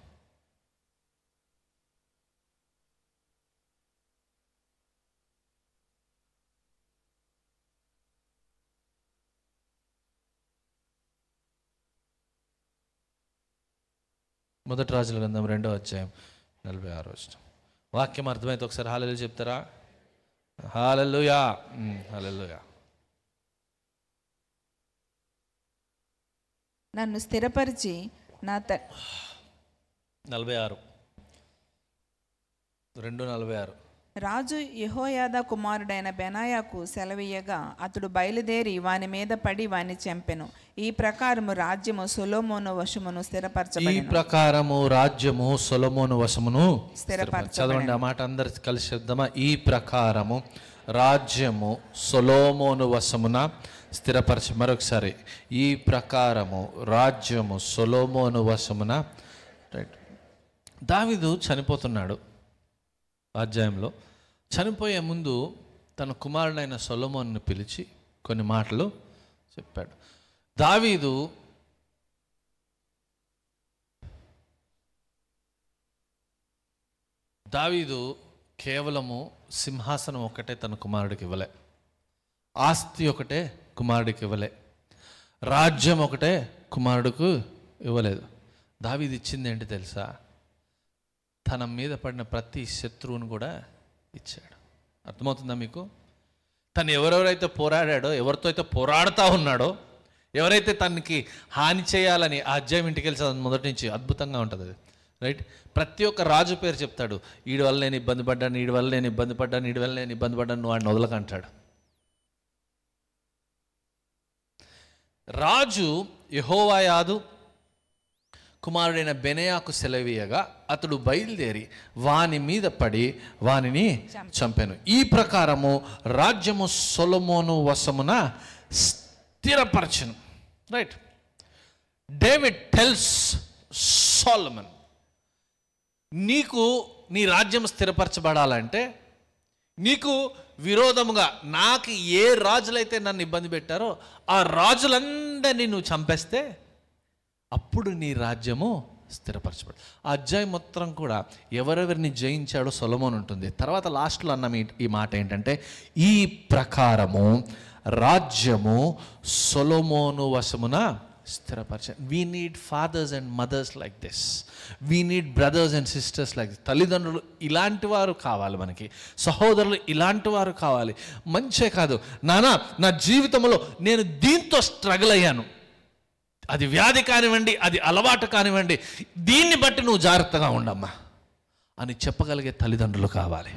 S1: మొదటి రాజుల గ్రంథం 2వ అధ్యాయం 46వ వచనం. వాక్యం అర్థమైతే ఒకసారి హల్లెలూయా చెప్తారా? హల్లెలూయా, హల్లెలూయా.
S2: నన్ను స్థిరపరిచి నా
S1: 46, 2:46.
S2: రాజు యెహోయాదా కుమారుడైన బెనాయాకు సెలవీయగా అతడు బయలుదేరి వాని మీద పడి వాని చంపెను. ఈ ప్రకారము రాజ్యము సొలొమోను వశమును స్థిరపరచబడెను.
S1: ఈ ప్రకారము రాజ్యము సొలొమోను వశమును
S2: స్థిరపరచబడెను.
S1: చదవండి ఆ మాట అందరు కలిసి చెప్దామా? ఈ ప్రకారము రాజ్యము సొలొమోను వశమున స్థిరపరచ. మరొకసారి, ఈ ప్రకారము రాజ్యము సొలొమోను వశమున. రైట్, దావీదు చనిపోతున్నాడు. అధ్యాయంలో చనిపోయే ముందు తన కుమారుడైన సొలొమోనును పిలిచి కొన్ని మాటలు చెప్పాడు. దావీదు కేవలము సింహాసనం ఒకటే తన కుమారుడికి ఇవ్వలే, ఆస్తి ఒకటే కుమారుడికి ఇవ్వలే, రాజ్యం ఒకటే కుమారుడికి ఇవ్వలేదు. దావీదు ఇచ్చింది ఏంటి తెలుసా? తన మీద పడిన ప్రతి శత్రువును కూడా ఇచ్చాడు. అర్థమవుతుందా మీకు? తను ఎవరెవరైతే పోరాడాడో, ఎవరితో అయితే పోరాడుతూ ఉన్నాడో, ఎవరైతే తనకి హాని చేయాలని ఆ అధ్యాయం ఇంటికి వెళ్ళి మొదటి నుంచి అద్భుతంగా ఉంటుంది అది. రైట్, ప్రతి ఒక్క రాజు పేరు చెప్తాడు. వీడి వల్ల నేను ఇబ్బంది పడ్డాను, వీడి వల్ల నేను ఇబ్బంది పడ్డాను, వీడి వల్ల నేను ఇబ్బంది పడ్డాను, నువ్వు వాడిని వదలకంటాడు. రాజు యెహోయాదు కుమారుడైన బెనాయాకు సెలవీయగా అతడు బయలుదేరి వాని మీద పడి వానిని చంపాను. ఈ ప్రకారము రాజ్యము సొలొమోను వశమున స్థిరపరచను. రైట్, డేవిడ్ టెల్స్ సొలొమన్, నీకు నీ రాజ్యం స్థిరపరచబడాలంటే నీకు విరోధముగా నాకు ఏ రాజులైతే నన్ను ఇబ్బంది పెట్టారో ఆ రాజులందరినీ నువ్వు చంపేస్తే అప్పుడు నీ రాజ్యము స్థిరపరచబడి. ఆ అధ్యాయం మొత్తం కూడా ఎవరెవరిని జయించాడో సొలొమోను ఉంటుంది. తర్వాత లాస్ట్లో అన్న ఈ మాట ఏంటంటే, ఈ ప్రకారము రాజ్యము సొలొమోను వశమున స్థిరపరచ. We need fathers and mothers like this. We need brothers and sisters like this. తల్లిదండ్రులు ఇలాంటి వారు కావాలి మనకి, సహోదరులు ఇలాంటి వారు కావాలి. మంచే కాదు, నా జీవితంలో నేను దీంతో స్ట్రగుల్ అయ్యాను, అది వ్యాధి కానివ్వండి, అది అలవాటు కానివ్వండి, దీన్ని బట్టి నువ్వు జాగ్రత్తగా ఉండమ్మా అని చెప్పగలిగే తల్లిదండ్రులు కావాలి.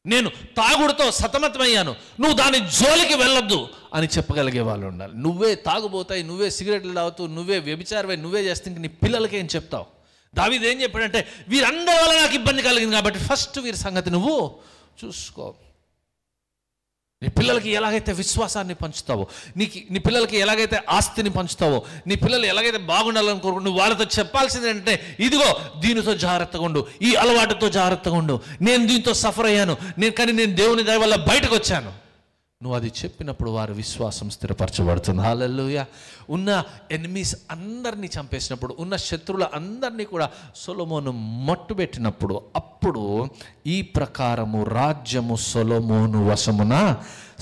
S1: నేను తాగుడుతో సతమతమయ్యాను, నువ్వు దాని జోలికి వెళ్ళొద్దు అని చెప్పగలిగే వాళ్ళు ఉండాలి. నువ్వే తాగుబోతాయి, నువ్వే సిగరెట్లు తాగుతూ, నువ్వే వ్యభిచారమై నువ్వే చేస్తే నీ పిల్లలకి ఏం చెప్తావు? దావీదు ఏం చెప్పాడంటే, వీరందరి వల్ల నాకు ఇబ్బంది కలిగింది కాబట్టి ఫస్ట్ వీరి సంగతి నువ్వు చూసుకో. నీ పిల్లలకి ఎలాగైతే విశ్వాసాన్ని పంచుతావో, నీ పిల్లలకి ఎలాగైతే ఆస్తిని పంచుతావో, నీ పిల్లలు ఎలాగైతే బాగుండాలని కోరుకుంటూ నువ్వు వాళ్ళతో చెప్పాల్సింది ఏంటంటే, ఇదిగో దీనితో జాగ్రత్తగా ఉండు, ఈ అలవాటుతో జాగ్రత్తగా ఉండు, నేను దీంతో సఫర్ అయ్యాను, కానీ నేను దేవుని దయ వల్ల బయటకు వచ్చాను. నువ్వు అది చెప్పినప్పుడు వారి విశ్వాసం స్థిరపరచబడుతుంది. హల్లెలూయా. ఉన్న ఎనిమీస్ అందరినీ చంపేసినప్పుడు, ఉన్న శత్రువుల అందరినీ కూడా సొలొమోను మట్టుబెట్టినప్పుడు, అప్పుడు ఈ ప్రకారము రాజ్యము సొలొమోను వశమున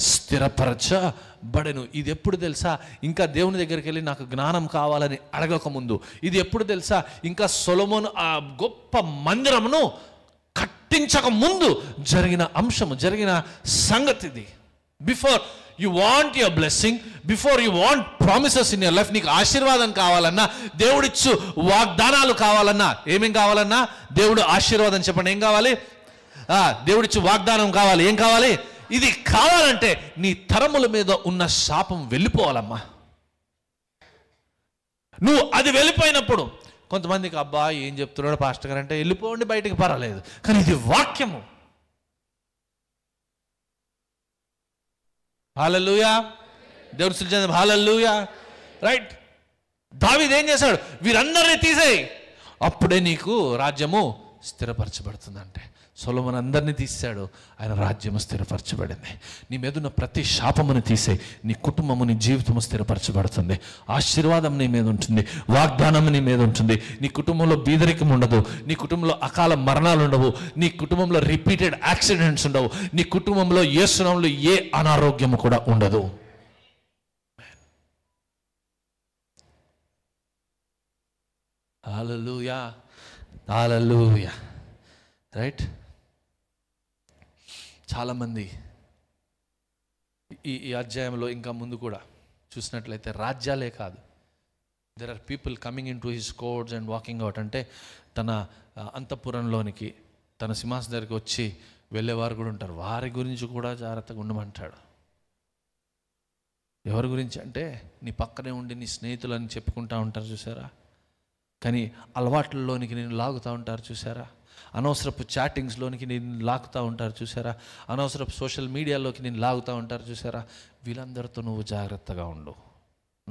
S1: స్థిరపరచబడెను. ఇది ఎప్పుడు తెలుసా? ఇంకా దేవుని దగ్గరికి వెళ్ళి నాకు జ్ఞానం కావాలని అడగకముందు. ఇది ఎప్పుడు తెలుసా? ఇంకా సొలొమోను ఆ గొప్ప మందిరమును కట్టించక ముందు జరిగిన అంశము, జరిగిన సంగతిది. Before you want your blessing, before you want promises in your life, నీకు ఆశీర్వాదం కావాలన్నా, దేవుడిచ్చు వాగ్దానాలు కావాలన్నా, ఏమేం కావాలన్నా? దేవుడు ఆశీర్వాదం చెప్పండి, ఏం కావాలి? దేవుడిచ్చు వాగ్దానం కావాలి. ఏం కావాలి? ఇది కావాలంటే నీ తరముల మీద ఉన్న శాపం వెళ్ళిపోవాలమ్మా. నువ్వు అది వెళ్ళిపోయినప్పుడు, కొంతమందికి అబ్బా ఏం చెప్తున్నాడు పాస్టర్ గారు అంటే వెళ్ళిపోండి బయటికి, పర్వాలేదు, కానీ ఇది వాక్యము. హల్లెలూయా. దేవుడు సృష్టించిన హల్లెలూయా. రైట్. దావీదు ఏం చేశాడు? వీరందరినీ తీసేయి, అప్పుడే నీకు రాజ్యము స్థిరపరచబడుతుందంటే. సొలొమోను అందరినీ తీశాడు, ఆయన రాజ్యము స్థిరపరచబడింది. నీ మీద ఉన్న ప్రతి శాపమును తీసేయి, నీ కుటుంబము, నీ జీవితము స్థిరపరచబడుతుంది. ఆశీర్వాదం నీ మీద ఉంటుంది, వాగ్దానం నీ మీద ఉంటుంది. నీ కుటుంబంలో బీదరికం ఉండదు, నీ కుటుంబంలో అకాల మరణాలు ఉండవు, నీ కుటుంబంలో రిపీటెడ్ యాక్సిడెంట్స్ ఉండవు, నీ కుటుంబంలో యేసు నామములో ఏ అనారోగ్యము కూడా ఉండదు. Hallelujah, hallelujah. రైట్. చాలామంది ఈ అధ్యాయంలో ఇంకా ముందు కూడా చూసినట్లయితే రాజ్యాలే కాదు, there are people coming in to his courts and walking out. అంటే తన అంతఃపురంలోనికి, తన సింహాసనం దగ్గరికి వచ్చి వెళ్ళేవారు కూడా ఉంటారు. వారి గురించి కూడా జాగ్రత్తగా ఉండమంటాడు. ఎవరి గురించి అంటే, నీ పక్కనే ఉండి నీ స్నేహితులని చెప్పుకుంటూ ఉంటారు చూసారా, కానీ అలవాట్లలోనికి నేను లాగుతూ ఉంటారు చూసారా, అనవసరపు చాటింగ్స్లోనికి నేను లాగుతూ ఉంటారు చూసారా, అనవసరపు సోషల్ మీడియాలోకి నేను లాగుతూ ఉంటారు చూసారా, వీళ్ళందరితో నువ్వు జాగ్రత్తగా ఉండు.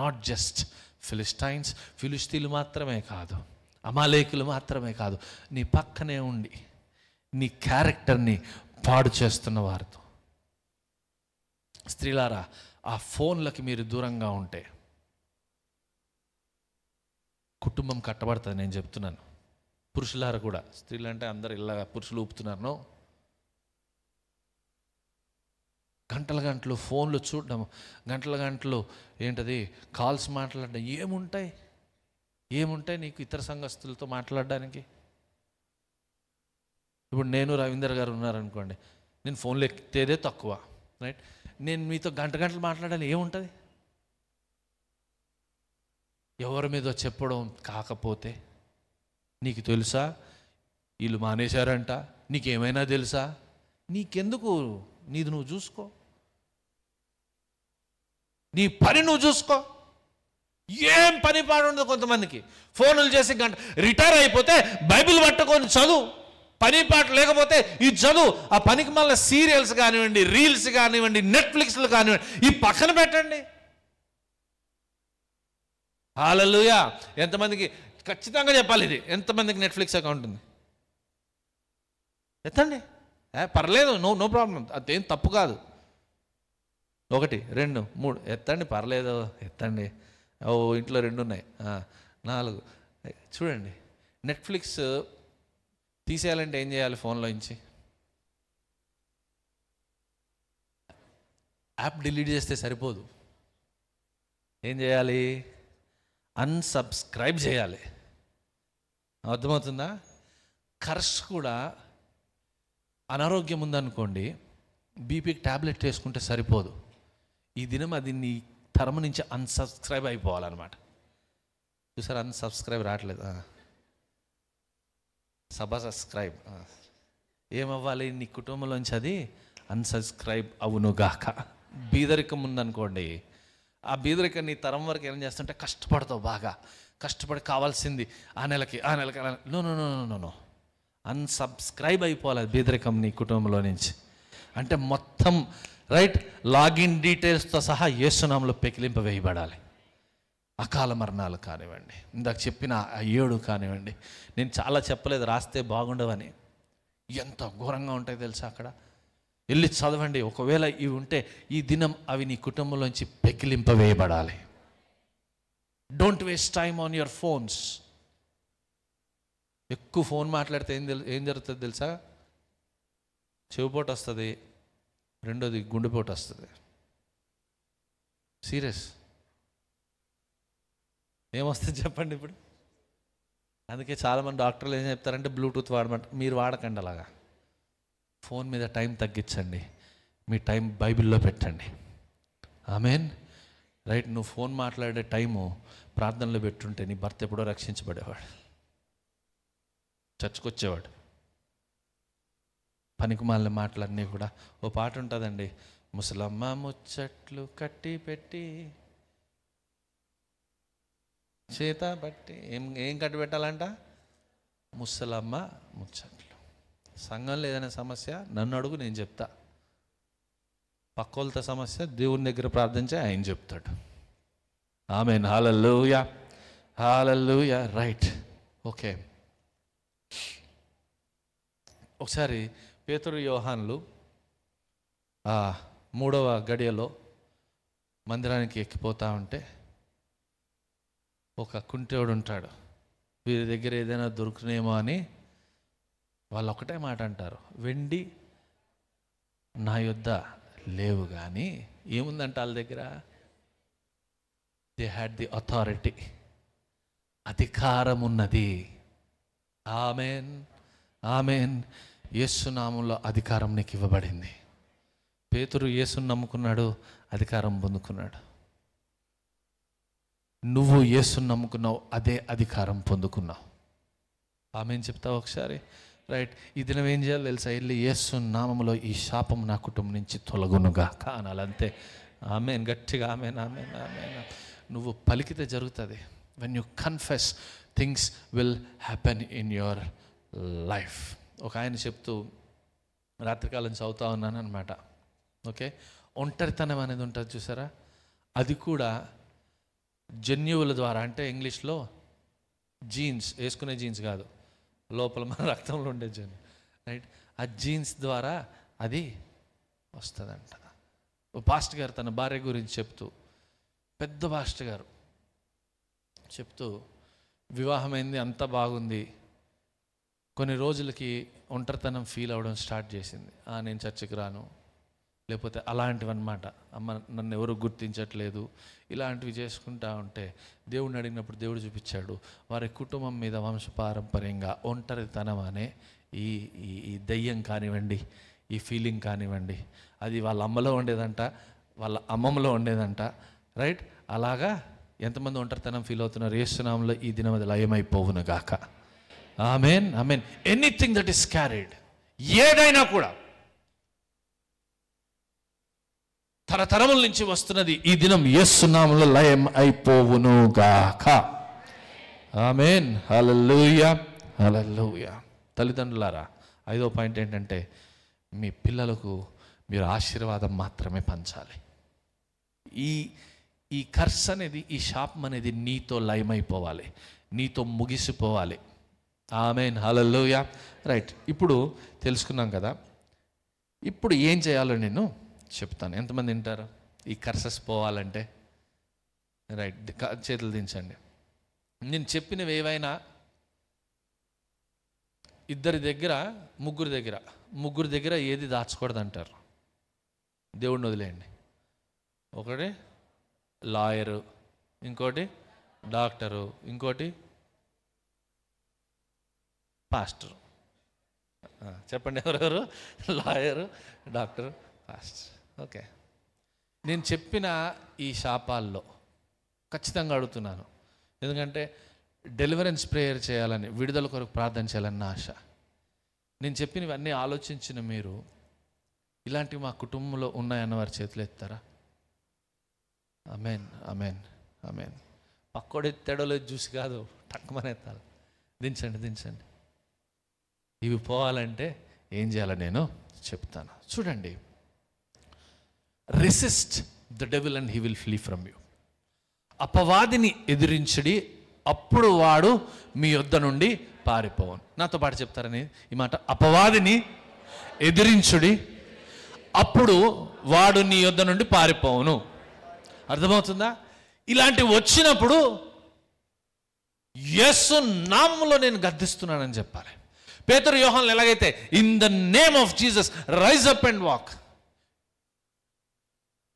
S1: నాట్ జస్ట్ ఫిలిస్టైన్స్, ఫిలిస్తీన్లు మాత్రమే కాదు, అమాలేకులు మాత్రమే కాదు, నీ పక్కనే ఉండి నీ క్యారెక్టర్ని పాడు చేస్తున్న వారితో. స్త్రీలారా, ఆ ఫోన్లకి మీరు దూరంగా ఉంటే కుటుంబం కట్టబడుతుంది. నేను చెప్తున్నాను. పురుషులారా కూడా, స్త్రీలు అంటే అందరు ఇలా పురుషులు ఊపుతున్నారు. గంటల గంటలు ఫోన్లు చూడడం, గంటల గంటలు ఏంటది కాల్స్ మాట్లాడడం. ఏముంటాయి నీకు ఇతర సంఘస్థులతో మాట్లాడడానికి? ఇప్పుడు నేను రవీందర్ గారు ఉన్నారనుకోండి, నేను ఫోన్లో ఎక్కితేదే తక్కువ. రైట్. నేను మీతో గంటలు మాట్లాడాలి, ఏముంటుంది? ఎవరి మీద చెప్పడం కాకపోతే, నీకు తెలుసా వీళ్ళు మానేశారంట, నీకేమైనా తెలుసా? నీకెందుకు? నీది నువ్వు చూసుకో, నీ పని నువ్వు చూసుకో. ఏం పని పాడు ఉండదు కొంతమందికి. ఫోన్లు చేసి రిటైర్ అయిపోతే బైబిల్ పట్టుకొని చదువు, పని పాట లేకపోతే ఈ చదువు. ఆ పనికి మళ్ళీ సీరియల్స్ కానివ్వండి, రీల్స్ కానివ్వండి, నెట్ఫ్లిక్స్లు కానివ్వండి, ఈ పక్కన పెట్టండి. హల్లెలూయా. ఎంతమందికి ఖచ్చితంగా చెప్పాలి ఇది, ఎంతమందికి నెట్ఫ్లిక్స్ అకౌంట్ ఉంది? ఎత్తండి, పర్లేదు, నో ప్రాబ్లం, అదేం తప్పు కాదు. 1 2 3 ఎత్తండి, పర్లేదు, ఎత్తండి. ఇంట్లో 2 ఉన్నాయి, 4 చూడండి, నెట్ఫ్లిక్స్ తీసేయాలంటే ఏం చేయాలి? ఫోన్లో నుంచి యాప్ డిలీట్ చేస్తే సరిపోదు. ఏం చేయాలి? అన్సబ్స్క్రైబ్ చేయాలి. అర్థమవుతుందా? కర్స్ కూడా అనారోగ్యం ఉందనుకోండి, బీపీకి ట్యాబ్లెట్ వేసుకుంటే సరిపోదు. ఈ దినం అది నీ తరము నుంచి అన్సబ్స్క్రైబ్ అయిపోవాలన్నమాట. చూసారు, అన్సబ్స్క్రైబ్ రావట్లేదు. సబ్స్క్రైబ్ ఏమవ్వాలి? నీ కుటుంబంలోంచి అది అన్సబ్స్క్రైబ్ అవునుగాక. బీదరికం ఉందనుకోండి, ఆ బీదరికం నీ తరం వరకు ఏం చేస్తుంటే కష్టపడతావు, బాగా కష్టపడి కావాల్సింది ఆ నెలకి no no no no no unsubscribe అయిపోవాలి బీదరికం నీ కుటుంబంలో నుంచి. అంటే మొత్తం రైట్ లాగిన్ డీటెయిల్స్తో సహా యేసునామములో పెకిలింప వేయబడాలి. అకాల మరణాలు కానివ్వండి, ఇందాక చెప్పిన ఆ 7 కానివ్వండి, నేను చాలా చెప్పలేదు, రాస్తే బాగుండవని. ఎంత ఘోరంగా ఉంటాయి తెలుసా? అక్కడ వెళ్ళి చదవండి. ఒకవేళ ఇవి ఉంటే ఈ దినం అవి నీ కుటుంబంలోంచి పెకిలింప వేయబడాలి. Don't waste time on your phones. ఎక్కువ ఫోన్ మాట్లాడితే ఏం జరుగుతుంది తెలుసా? చెవిపోటు వస్తుంది, రెండోది గుండెపోటు వస్తుంది. సీరియస్. ఏమొస్తుంది చెప్పండి ఇప్పుడు? అందుకే చాలామంది డాక్టర్లు ఏం చెప్తారంటే బ్లూటూత్ వాడమంట. మీరు వాడకండి అలాగా. ఫోన్ మీద టైం తగ్గించండి, మీ టైం బైబిల్లో పెట్టండి. ఆమేన్. రైట్. నువ్వు ఫోన్ మాట్లాడే టైము ప్రార్థనలో పెట్టుంటే నీ భర్త ఎప్పుడో రక్షించబడేవాడు, చర్చకు వచ్చేవాడు. పనికిమాలిన మాటలన్నీ కూడా. ఓ పాట ఉంటుందండి, ముసలమ్మ ముచ్చట్లు కట్టి పెట్టి చేత బట్టి ఏం కట్టి పెట్టాలంట? ముసలమ్మ ముచ్చట్లు. సంఘంలో ఏదైనా సమస్య నన్ను అడుగు, నేను చెప్తా. పక్కోళ్ళతో సమస్య దేవుని దగ్గర ప్రార్థించి ఆయన చెప్తాడు. ఆమేన్. హల్లెలూయా, హల్లెలూయా. రైట్. ఓకే. ఒకసారి పేతురు యోహానులు 3వ గడియలో మందిరానికి ఎక్కిపోతూ ఉంటే ఒక కుంటోడు ఉంటాడు. వీరి దగ్గర ఏదైనా దొరుకునేమో అని వాళ్ళు ఒకటే మాట అంటారు, వెండి నా యొద్ద లేవు, కానీ ఏముందంట వాళ్ళ దగ్గర? They had the authority. అధికారం ఉన్నది. ఆమేన్, ఆమేన్. యేసు నామములో అధికారం నీకు ఇవ్వబడింది. పేతురు యేసుని నమ్ముకున్నాడు, అధికారం పొందుకున్నాడు. నువ్వు యేసుని నమ్ముకున్నావు, అదే అధికారం పొందుకున్నావు. ఆమేన్ చెప్తావు ఒకసారి? రైట్. ఈ దినం ఏం చేయాలి తెలుసా? వెళ్ళి యేసు నామములో ఈ శాపం నా కుటుంబం నుంచి తొలగునుగా కానాలి, అంతే. ఆమేన్. గట్టిగా ఆమేన్, ఆమేన్, ఆమేన్. నువ్వు పలికితే జరుగుతుంది. When you confess, things will happen in your life. ఒక ఆయన చెప్తూ, రాత్రికాలం చదువుతా ఉన్నాను అనమాట. ఓకే. ఒంటరితనం అనేది ఉంటుంది చూసారా, అది కూడా జన్యువుల ద్వారా, అంటే ఇంగ్లీష్లో జీన్స్, వేసుకునే జీన్స్ కాదు, లోపల మన రక్తంలో ఉండే జన్యు, రైట్. ఆ జీన్స్ ద్వారా అది వస్తుందంట. పాస్టర్ గారు తన భార్య గురించి చెప్తూ, పెద్ద పాస్టర్ గారు చెప్తూ, వివాహమైంది, అంతా బాగుంది, కొన్ని రోజులకి ఒంటరితనం ఫీల్ అవ్వడం స్టార్ట్ చేసింది. నేను చర్చికి రాను, లేకపోతే అలాంటివన్నమాట. అమ్మ నన్ను ఎవరు గుర్తించట్లేదు, ఇలాంటివి చేసుకుంటా ఉంటే దేవుడిని అడిగినప్పుడు దేవుడు చూపించాడు, వారి కుటుంబం మీద వంశపారంపర్యంగా ఒంటరితనం అనే ఈ దయ్యం కానివ్వండి, ఈ ఫీలింగ్ కానివ్వండి, అది వాళ్ళ అమ్మలో ఉండేదంట, వాళ్ళ అమ్మమ్మలో ఉండేదంట. రైట్. అలాగా ఎంతమంది ఒంటరితనం ఫీల్ అవుతున్నారు? యేసు నామములో ఈ దినం అది లయమైపోవును గాక. ఆమేన్, ఆమేన్. ఎనీథింగ్ దట్ ఈస్ క్యారీడ్, ఏదైనా కూడా తరతరముల నుంచి వస్తున్నది, ఈ దినం యేసు నామములో లయం అయిపోవును గాక. ఆమేన్. హల్లెలూయా, హల్లెలూయా. తల్లిదండ్రులారా, 5వ పాయింట్ ఏంటంటే, మీ పిల్లలకు మీరు ఆశీర్వాదం మాత్రమే పంచాలి. ఈ కర్స్ అనేది, ఈ శాపం అనేది నీతో లయమైపోవాలి, నీతో ముగిసిపోవాలి. ఆమేన్, హల్లెలూయా. రైట్. ఇప్పుడు తెలుసుకున్నాం కదా, ఇప్పుడు ఏం చేయాలో నేను చెప్తాను. ఎంతమంది వింటారు? ఈ కర్సెస్ పోవాలంటే రైట్, చేతులు దించండి. నేను చెప్పినవి ఏవైనా ఇద్దరి దగ్గర ముగ్గురు దగ్గర ఏది దాచకూడదు అంటారు. దేవుడిని వదిలేయండి. ఒకటి లాయరు, ఇంకోటి డాక్టరు, ఇంకోటి పాస్టర్. చెప్పండి ఎవరెవరు? Lawyer, doctor, pastor. ఓకే, నేను చెప్పిన ఈ శాపాల్లో ఖచ్చితంగా అడుగుతున్నాను, ఎందుకంటే డెలివరెన్స్ ప్రేయర్ చేయాలని, విడుదల కొరకు ప్రార్థన చేయాలని నా ఆశ. నేను చెప్పినవన్నీ ఆలోచించిన మీరు ఇలాంటివి మా కుటుంబంలో ఉన్నాయన్న వారి చేతులు ఎత్తారా? ఆమేన్, ఆమేన్, ఆమేన్. పక్కోడు ఎత్తాడో లేదు చూసి కాదు, టక్కుమని ఎత్తాలి. దించండి. ఇవి పోవాలంటే ఏం చేయాలో నేను చెప్తాను. చూడండి, resist the devil and he will flea from you. అపవాదిని ఎదిరించుడి, అప్పుడు వాడు మీ యొద్ద నుండి పారిపోవును. నాతో పాటు చెప్తారని ఈ మాట, అపవాదిని ఎదిరించుడి, అప్పుడు వాడు నీ యొద్ద నుండి పారిపోవును. అర్థమవుతుందా? ఇలాంటివి వచ్చినప్పుడు యేసు నామములో నేను గద్దిస్తున్నానని చెప్పాలి. పేతురు, యోహానులు ఎలాగైతే in the name of Jesus rise up and walk.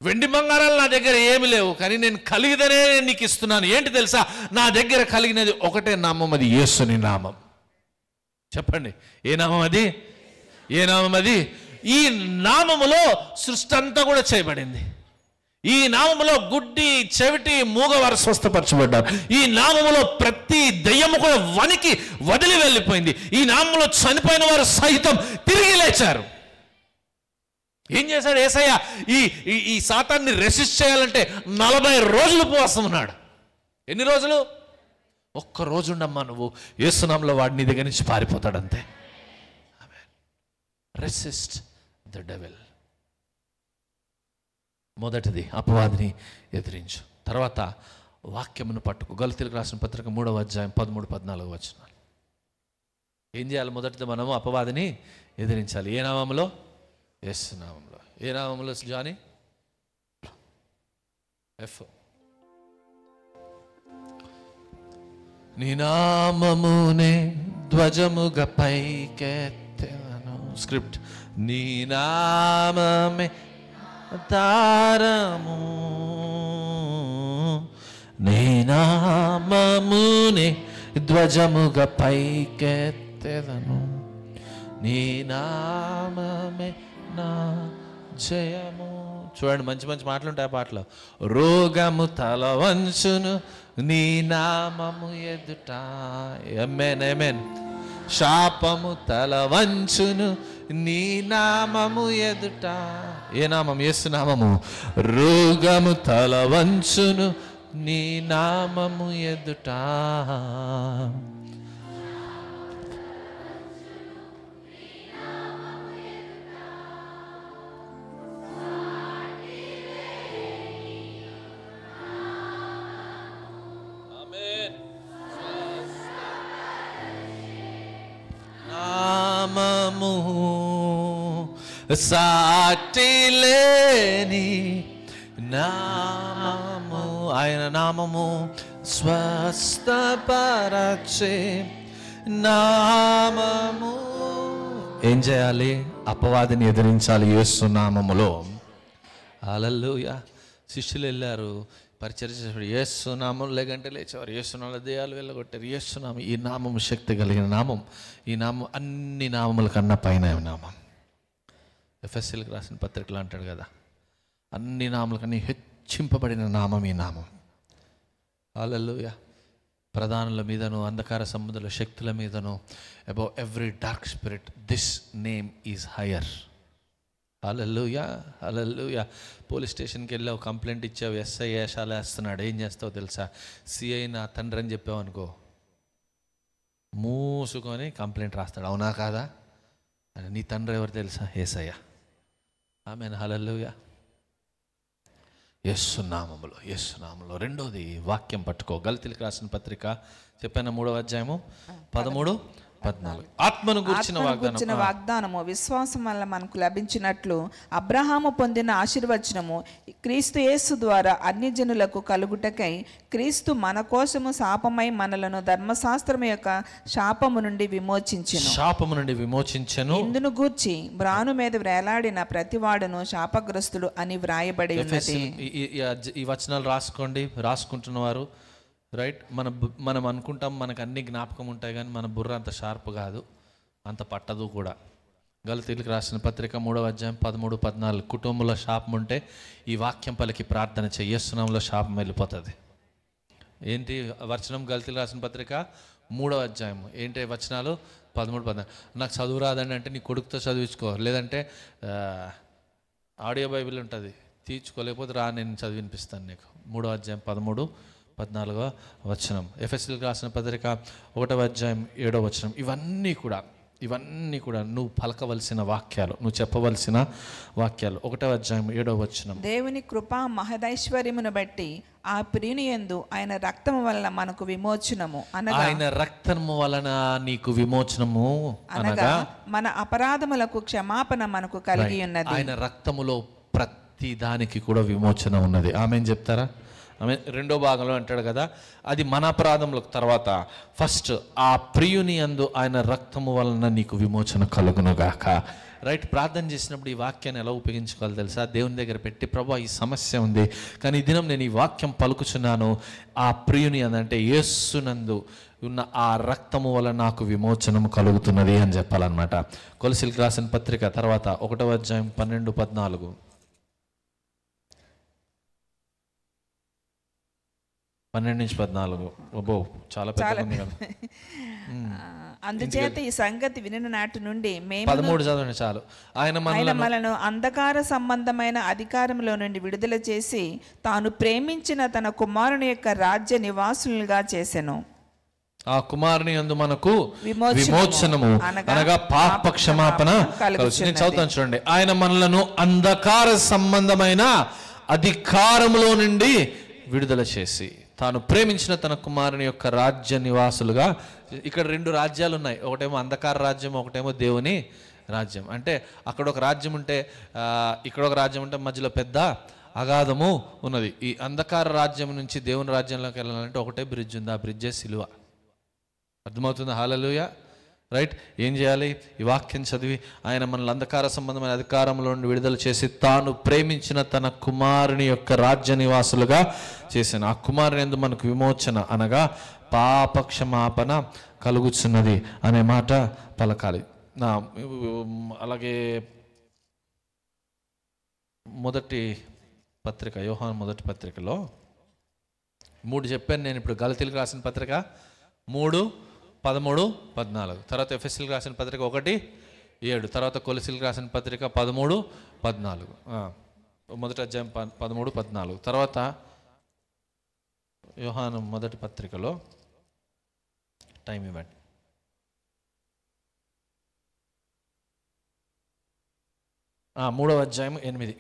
S1: వెండి బంగారాలు నా దగ్గర ఏమి లేవు, కానీ నేను కలిగిదనే నీకు ఇస్తున్నాను. ఏంటి తెలుసా? నా దగ్గర కలిగినది ఒకటే నామం, అది యేసుని నామం. చెప్పండి, ఏ నామం అది? ఏ నామం అది? ఈ నామములో సృష్టి అంతా కూడా చేయబడింది. ఈ నామములో గుడ్డి, చెవిటి, మూగవారు స్వస్థపరచబడ్డారు. ఈ నామములో ప్రతి దయ్యము కూడా వనికి వదిలి వెళ్ళిపోయింది. ఈ నామములో చనిపోయిన వారు సహితం తిరిగి లేచారు. ఏం చేశాడు యేసయ్య? ఈ సాతాన్ని రెసిస్ట్ చేయాలంటే 40 రోజులు ఉపవాసం ఉన్నాడు. ఎన్ని రోజులు? ఒక్క రోజు ఉండమ్మా నువ్వు, యేసునామములో వాడు నీ దగ్గర నుంచి పారిపోతాడు అంతే. Resist the devil. మొదటిది అపవాదిని ఎదిరించు. తర్వాత వాక్యమును పట్టుకు. గలతీయులకు రాసిన పత్రిక 3వ అధ్యాయం 13-14 వచనాలు. ఏం చేయాలి? మొదటిది మనము అపవాదిని ఎదిరించాలి. ఏ నామములో? యేసు నామములో. ఏ నామములో జానీ? ఎఫ్. నీ నామమునే ధ్వజముగా పైకెత్తెదను. స్క్రిప్ట్. నీ నామమే తారము, నీ నామమునే ధ్వజముగా పైకెత్తెదను, నీ నామమే నా జయము. చూడండి, మంచి మంచి మాటలు ఉంటాయి ఆ పాటలో. రోగము తల వంచును నీ నామము ఎదుట. ఆమేన్, ఆమేన్. శాపము తల వంచును నీ నామము ఎదుట. ఏ నామం? యేసు నామము. రోగము తల వంచును నీ నామము ఎదుట. నామము సాటిలేని నామము, ఆయన నామము స్వస్థపరచే నామము. ఏం చేయాలి? అపవాదిని ఎదిరించాలి యేసు నామములో. హల్లెలూయా. శిష్యులు వెళ్ళారు, పరిచర్య చేశాడు. యేసు నామం లేకంటే లేచేవారు. యేసు నామములో దెయ్యాలు వెళ్ళగొట్టారు. యేసు నామం, ఈ నామం శక్తి కలిగిన నామం. ఈ నామం అన్ని నామముల కన్నా పైన నామం. ఎఫెసీయులకు రాసిన పత్రికలు అంటాడు కదా, అన్ని నామముల కన్నా హెచ్చింపబడిన నామం ఈ నామం. హల్లెలూయా. ప్రధానుల మీదను, అంధకార సంబంధుల శక్తుల మీదను, above every dark spirit, this name is higher. Hallelujah, hallelujah. Police స్టేషన్కి వెళ్ళావు, కంప్లైంట్ ఇచ్చావు, ఎస్ఐ వేషాలు వేస్తున్నాడు. ఏం చేస్తావు తెలుసా? సిఐ నా తండ్రి అని చెప్పావు అనుకో, మూసుకొని కంప్లైంట్ రాస్తాడు. అవునా కాదా? నీ తండ్రి ఎవరు తెలుసా? యేసయ్య. ఆమేన్, హల్లెలూయా. యేసు నామములో, యేసు నామములో. రెండోది వాక్యం పట్టుకో. గలతీయులకు రాసిన పత్రిక చెప్పాను 3వ అధ్యాయము 13, 14. ఆత్మను గూర్చిన
S2: వాగ్దానము విశ్వాసం వల్ల మనకు లభించినట్లు అబ్రహాము పొందిన ఆశీర్వచనము క్రీస్తు యేసు ద్వారా అన్ని జనులకు కలుగుటకై క్రీస్తు మన కోసము శాపమై మనలను ధర్మశాస్త్రము యొక్క శాపము నుండి విమోచించెను. ఇందును గూర్చి బ్రాను మీద వేలాడిన ప్రతివాడును శాపగ్రస్తుడు అని వ్రాయబడి ఉన్నది.
S1: ఈ వచనాలు రాసుకుంటున్నవారు రైట్. మనం అనుకుంటాం మనకు అన్ని జ్ఞాపకం ఉంటాయి, కానీ మన బుర్ర అంత షార్ప్ కాదు, అంత పట్టదు కూడా. గలతీయులకు రాసిన పత్రిక 3వ అధ్యాయం 13, 14. కుటుంబంలో శాపం ఉంటే ఈ వాక్యం పలికి ప్రార్థన చేస్తున్నాంలో శాపం వెళ్ళిపోతుంది. ఏంటి వచనం? గలతీయులకు రాసిన పత్రిక 3వ అధ్యాయం ఏంటి వచనాలు? 13, 14. నాకు చదువు రాదండి అంటే నీ కొడుకుతో చదివించుకో, లేదంటే ఆడియో బైబిల్ ఉంటుంది తీర్చుకోలేకపోతే రా, నేను చదివినిపిస్తాను నీకు. 3వ అధ్యాయం 13, 14వ వచనం. ఎఫెసీయులకు రాసిన పత్రిక 1వ అధ్యాయం 7వ వచనం. ఇవన్నీ కూడా నువ్వు పలకవలసిన వాక్యాలు, నువ్వు చెప్పవలసిన వాక్యాలు. 1వ అధ్యాయం 7వ వచనం.
S2: దేవుని కృపా మహదైశ్వర్యమును బట్టి ఆ ప్రియుని యందు ఆయన రక్తము వలన మనకు విమోచనము, అనగా
S1: ఆయన రక్తము వలన నీకు విమోచనము
S2: అనగా మన అపరాధములకు క్షమాపణ మనకు కలిగి ఉన్నది.
S1: ఆయన రక్తములో ప్రతి దానికి కూడా విమోచన ఉన్నది. ఆమెన్ చెప్తారా? ఆమె 2వ భాగంలో అంటాడు కదా, అది మన అపరాధములకు తర్వాత ఫస్ట్ ఆ ప్రియుని యందు ఆయన రక్తము వలన నీకు విమోచన కలుగునుగాక. రైట్. ప్రార్థన చేసినప్పుడు ఈ వాక్యాన్ని ఎలా ఉపయోగించుకోవాలి తెలుసా? దేవుని దగ్గర పెట్టి, ప్రభువా ఈ సమస్య ఉంది, కానీ ఈ దినం నేను ఈ వాక్యం పలుకుచున్నాను, ఆ ప్రియుని అంటే యేసునందు ఉన్న ఆ రక్తము వల్ల నాకు విమోచనము కలుగుతున్నది అని చెప్పాలన్నమాట. కొలసీలకు రాసిన పత్రిక తర్వాత 1వ అధ్యాయం 12, 14. 12-14. అబ్బో చాలా పెద్దగా ఉంది కదా.
S2: అందుచేత ఈ సంగతి వినిన నాటి నుండి మేము
S1: 13 చదవండి చాలు. ఆయన
S2: మనలను అంధకార సంబంధమైన అధికారంలో నుండి విడుదల చేసి తాను ప్రేమించిన తన కుమారుని యొక్క రాజ్య నివాసులుగా చేసెను.
S1: ఆ కుమారుని యందు మనకు విమోచనము అనగా పాప క్షమాపణ కలుగుతుంది. నేను చదువుతాను చూడండి. ఆయన మనలను అంధకార సంబంధమైన అధికారములో నుండి విడుదల చేసి తాను ప్రేమించిన తన కుమారుని యొక్క రాజ్య నివాసులుగా. ఇక్కడ 2 రాజ్యాలు ఉన్నాయి, ఒకటేమో అంధకార రాజ్యం, ఒకటేమో దేవుని రాజ్యం. అంటే అక్కడ ఒక రాజ్యం ఉంటే ఇక్కడ ఒక రాజ్యం ఉంటే మధ్యలో పెద్ద అగాధము ఉన్నది. ఈ అంధకార రాజ్యం నుంచి దేవుని రాజ్యంలోకి వెళ్ళాలంటే ఒకటే బ్రిడ్జ్ ఉంది, ఆ బ్రిడ్జే సిలువ. అర్థమవుతుంది? హల్లెలూయా. రైట్. ఏం చేయాలి? ఈ వాక్యం చదివి ఆయన మనల్ని అంధకార సంబంధమైన అధికారంలో నుండి విడుదల చేసి తాను ప్రేమించిన తన కుమారుని యొక్క రాజ్య నివాసులుగా చేశాను. ఆ కుమారుని యందు మనకు విమోచన అనగా పాప క్షమాపణ కలుగుతున్నది అనే మాట పలకాలి. అలాగే మొదటి పత్రిక, యోహాను మొదటి పత్రికలో 3 చెప్పాను నేను. ఇప్పుడు గలతీయులకు రాసిన పత్రిక 3, 13, 14. తర్వాత ఎఫెసీయులకు రాసిన పత్రిక 1, 7. తర్వాత కొలసీయులకు రాసిన పత్రిక 13, 14. మొదటి అధ్యాయం 13, 14. తర్వాత యోహాను మొదటి పత్రికలో టైం ఇవ్వండి. మూడవ అధ్యాయం 8.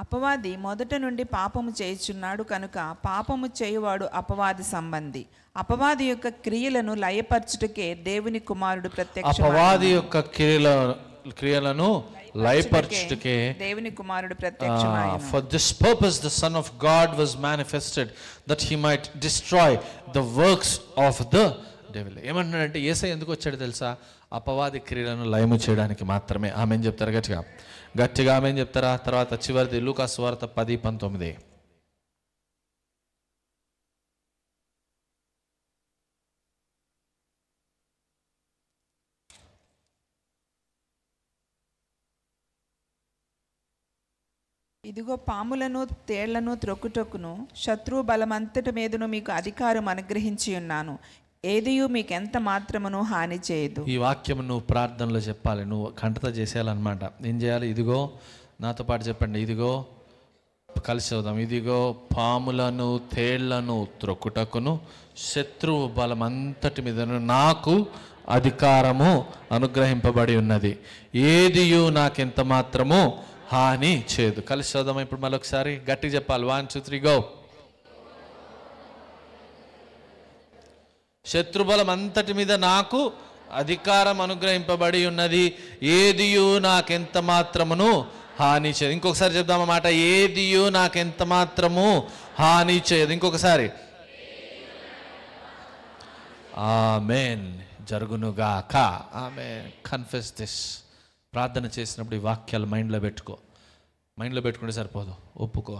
S2: అపవాది మొదట నుండి పాపము చేయుచున్నాడు కనుక పాపము చేయువాడు అపవాది సంబంధి. అపవాది యొక్క క్రియలను లయపరచుటకే దేవుని కుమారుడు ప్రత్యక్ష.
S1: అపవాది యొక్క క్రియలను లయపరచుటకే దేవుని కుమారుడు ప్రత్యక్షమాయెను. For this purpose the Son of God was manifested that he might destroy the works of the devil. ఏమంటున్నాడంటే యేసయ్య ఎందుకు వచ్చాడు తెలుసా? అపవాది క్రియలను లయము చేయడానికి మాత్రమే. ఆమేన్ చెప్తారు గట్టిగా ఆమేన్ చెప్తారా? తర్వాత చివరిది లూకా సువార్త 10, 19.
S2: ఇదిగో పాములను తేళ్లను త్రొక్కుటొక్కును శత్రువు బలమంతటి మీదను మీకు అధికారం అనుగ్రహించి ఉన్నాను, ఏదియు మీకు ఎంత మాత్రమును హాని చేయదు.
S1: ఈ వాక్యం నువ్వు ప్రార్థనలో చెప్పాలి, నువ్వు కంటత చేసేయాలన్నమాట. ఏం చేయాలి? ఇదిగో, నాతో పాటు చెప్పండి, ఇదిగో, కలిసి చదువుదాం. ఇదిగో పాములను తేళ్లను త్రొక్కుటకును శత్రువు బలమంతటి మీదను నాకు అధికారము అనుగ్రహింపబడి ఉన్నది, ఏదియు నాకెంత మాత్రము హాని చేయదు. కలిసి చదువుదాం ఇప్పుడు మరొకసారి గట్టిగా చెప్పాలి. 1, 2, 3 గో. శత్రుబలం అంతటి మీద నాకు అధికారం అనుగ్రహింపబడి ఉన్నది, ఏదియు నాకెంత మాత్రమును హాని చేయదు. ఇంకొకసారి చెప్దామన్నమాట, ఏదియు నాకెంత మాత్రము హాని చేయదు. ఇంకొకసారి ఆమేన్, జరుగునుగాక. ఆమేన్. Confess this. ప్రార్థన చేసినప్పుడు ఈ వాక్యాలు మైండ్లో పెట్టుకుంటే సరిపోదు, ఒప్పుకో.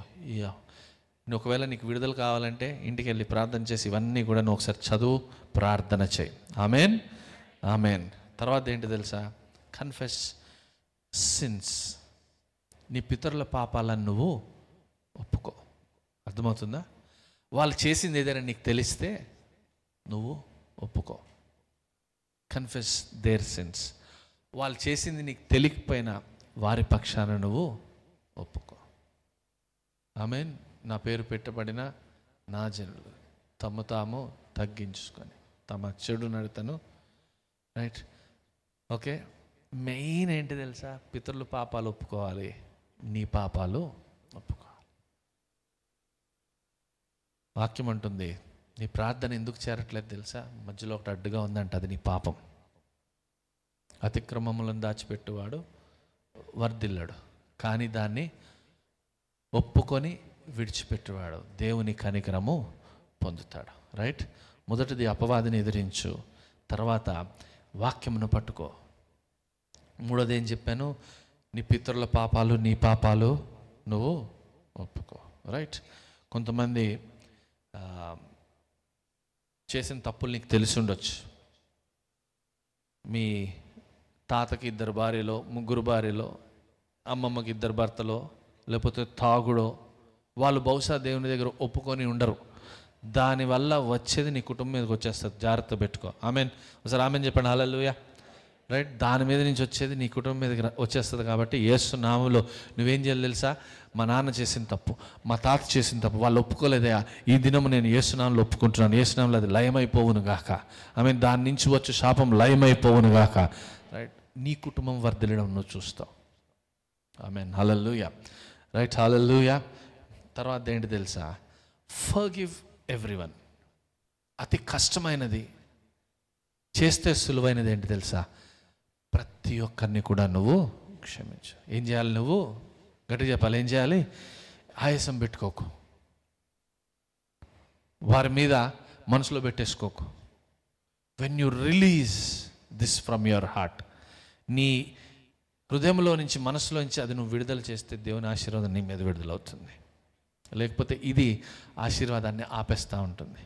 S1: ఒకవేళ నీకు విడుదల కావాలంటే ఇంటికి వెళ్ళి ప్రార్థన చేసి ఇవన్నీ కూడా నువ్వు ఒకసారి చదువు, ప్రార్థన చేయి. ఆమేన్, ఆమేన్. తర్వాత ఏంటి తెలుసా? Confess since. నీ పితరుల పాపాలను నువ్వు ఒప్పుకో. అర్థమవుతుందా? వాళ్ళు చేసింది ఏదైనా నీకు తెలిస్తే నువ్వు ఒప్పుకో. Confess there sins. వాళ్ళు చేసింది నీకు తెలియకపోయినా వారి పక్షాన నువ్వు ఒప్పుకో. ఆమేన్. నా పేరు పెట్టబడిన నా జనులు తమ తాము తగ్గించుకొని తమ చెడు నడతను, రైట్, ఓకే. మెయిన్ ఏంటి తెలుసా? పితరుల పాపాలు ఒప్పుకోవాలి, నీ పాపాలు ఒప్పుకోవాలి. వాక్యం అంటుంది, నీ ప్రార్థన ఎందుకు చేరట్లేదు తెలుసా? మధ్యలో ఒకటి అడ్డుగా ఉందంట, అది నీ పాపం. అతిక్రమములను దాచిపెట్టువాడు వర్ధిల్లడు, కానీ దాన్ని ఒప్పుకొని విడిచిపెట్టువాడు దేవుని కనికరము పొందుతాడు. రైట్. మొదటిది అపవాదిని ఎదిరించు, తర్వాత వాక్యమును పట్టుకో. మూడోది ఏం చెప్పాను? నీ పితరుల పాపాలు, నీ పాపాలు నువ్వు ఒప్పుకో. రైట్. కొంతమంది చేసిన తప్పులు నీకు తెలిసి ఉండొచ్చు. మీ తాతకి 2 భార్యలో, 3 భార్యలో, అమ్మమ్మకి 2 భర్తలో, లేకపోతే తాగుడో, వాళ్ళు బహుశా దేవుని దగ్గర ఒప్పుకొని ఉండరు. దానివల్ల వచ్చేది నీ కుటుంబం మీదకి వచ్చేస్తుంది. జాగ్రత్త పెట్టుకో. ఆమెన్. ఒకసారి ఆమెన్ చెప్పండి. హల్లెలూయా. రైట్. దాని మీద నుంచి వచ్చేది నీ కుటుంబం మీదకి వచ్చేస్తుంది. కాబట్టి యేసు నామములో నువ్వేం చేయాలి తెలుసా? మా నాన్న చేసిన తప్పు, మా తాత చేసిన తప్పు వాళ్ళు ఒప్పుకోలేదయా, ఈ దినము నేను యేసు నామములో ఒప్పుకుంటున్నాను. యేసు నామములో అది లయమైపోవును గాక. ఆమెన్. దాని నుంచి వచ్చే శాపం లయమైపోవును గాక. రైట్. నీ కుటుంబం వర్ధిల్లడం నువ్వు చూస్తావు. ఆమెన్. హల్లెలూయా. రైట్. హల్లెలూయా. తర్వాత ఏంటి తెలుసా? Forgive everyone. అతి కష్టమైనది, చేస్తే సులువైనది ఏంటి తెలుసా? ప్రతి ఒక్కరిని కూడా నువ్వు క్షమించు. ఏం చేయాలి? నువ్వు గట్టిగా చెప్పాలి. ఏం చేయాలి? ఆయాసం పెట్టుకోకు, వారి మీద మనసులో పెట్టేసుకోకు. When you release this from your heart, నీ హృదయంలో నుంచి, మనసులో నుంచి అది నువ్వు విడుదల చేస్తే దేవుని ఆశీర్వాదం నీ మీద విడుదలవుతుంది. లేకపోతే ఇది ఆశీర్వాదాన్ని ఆపేస్తూ ఉంటుంది.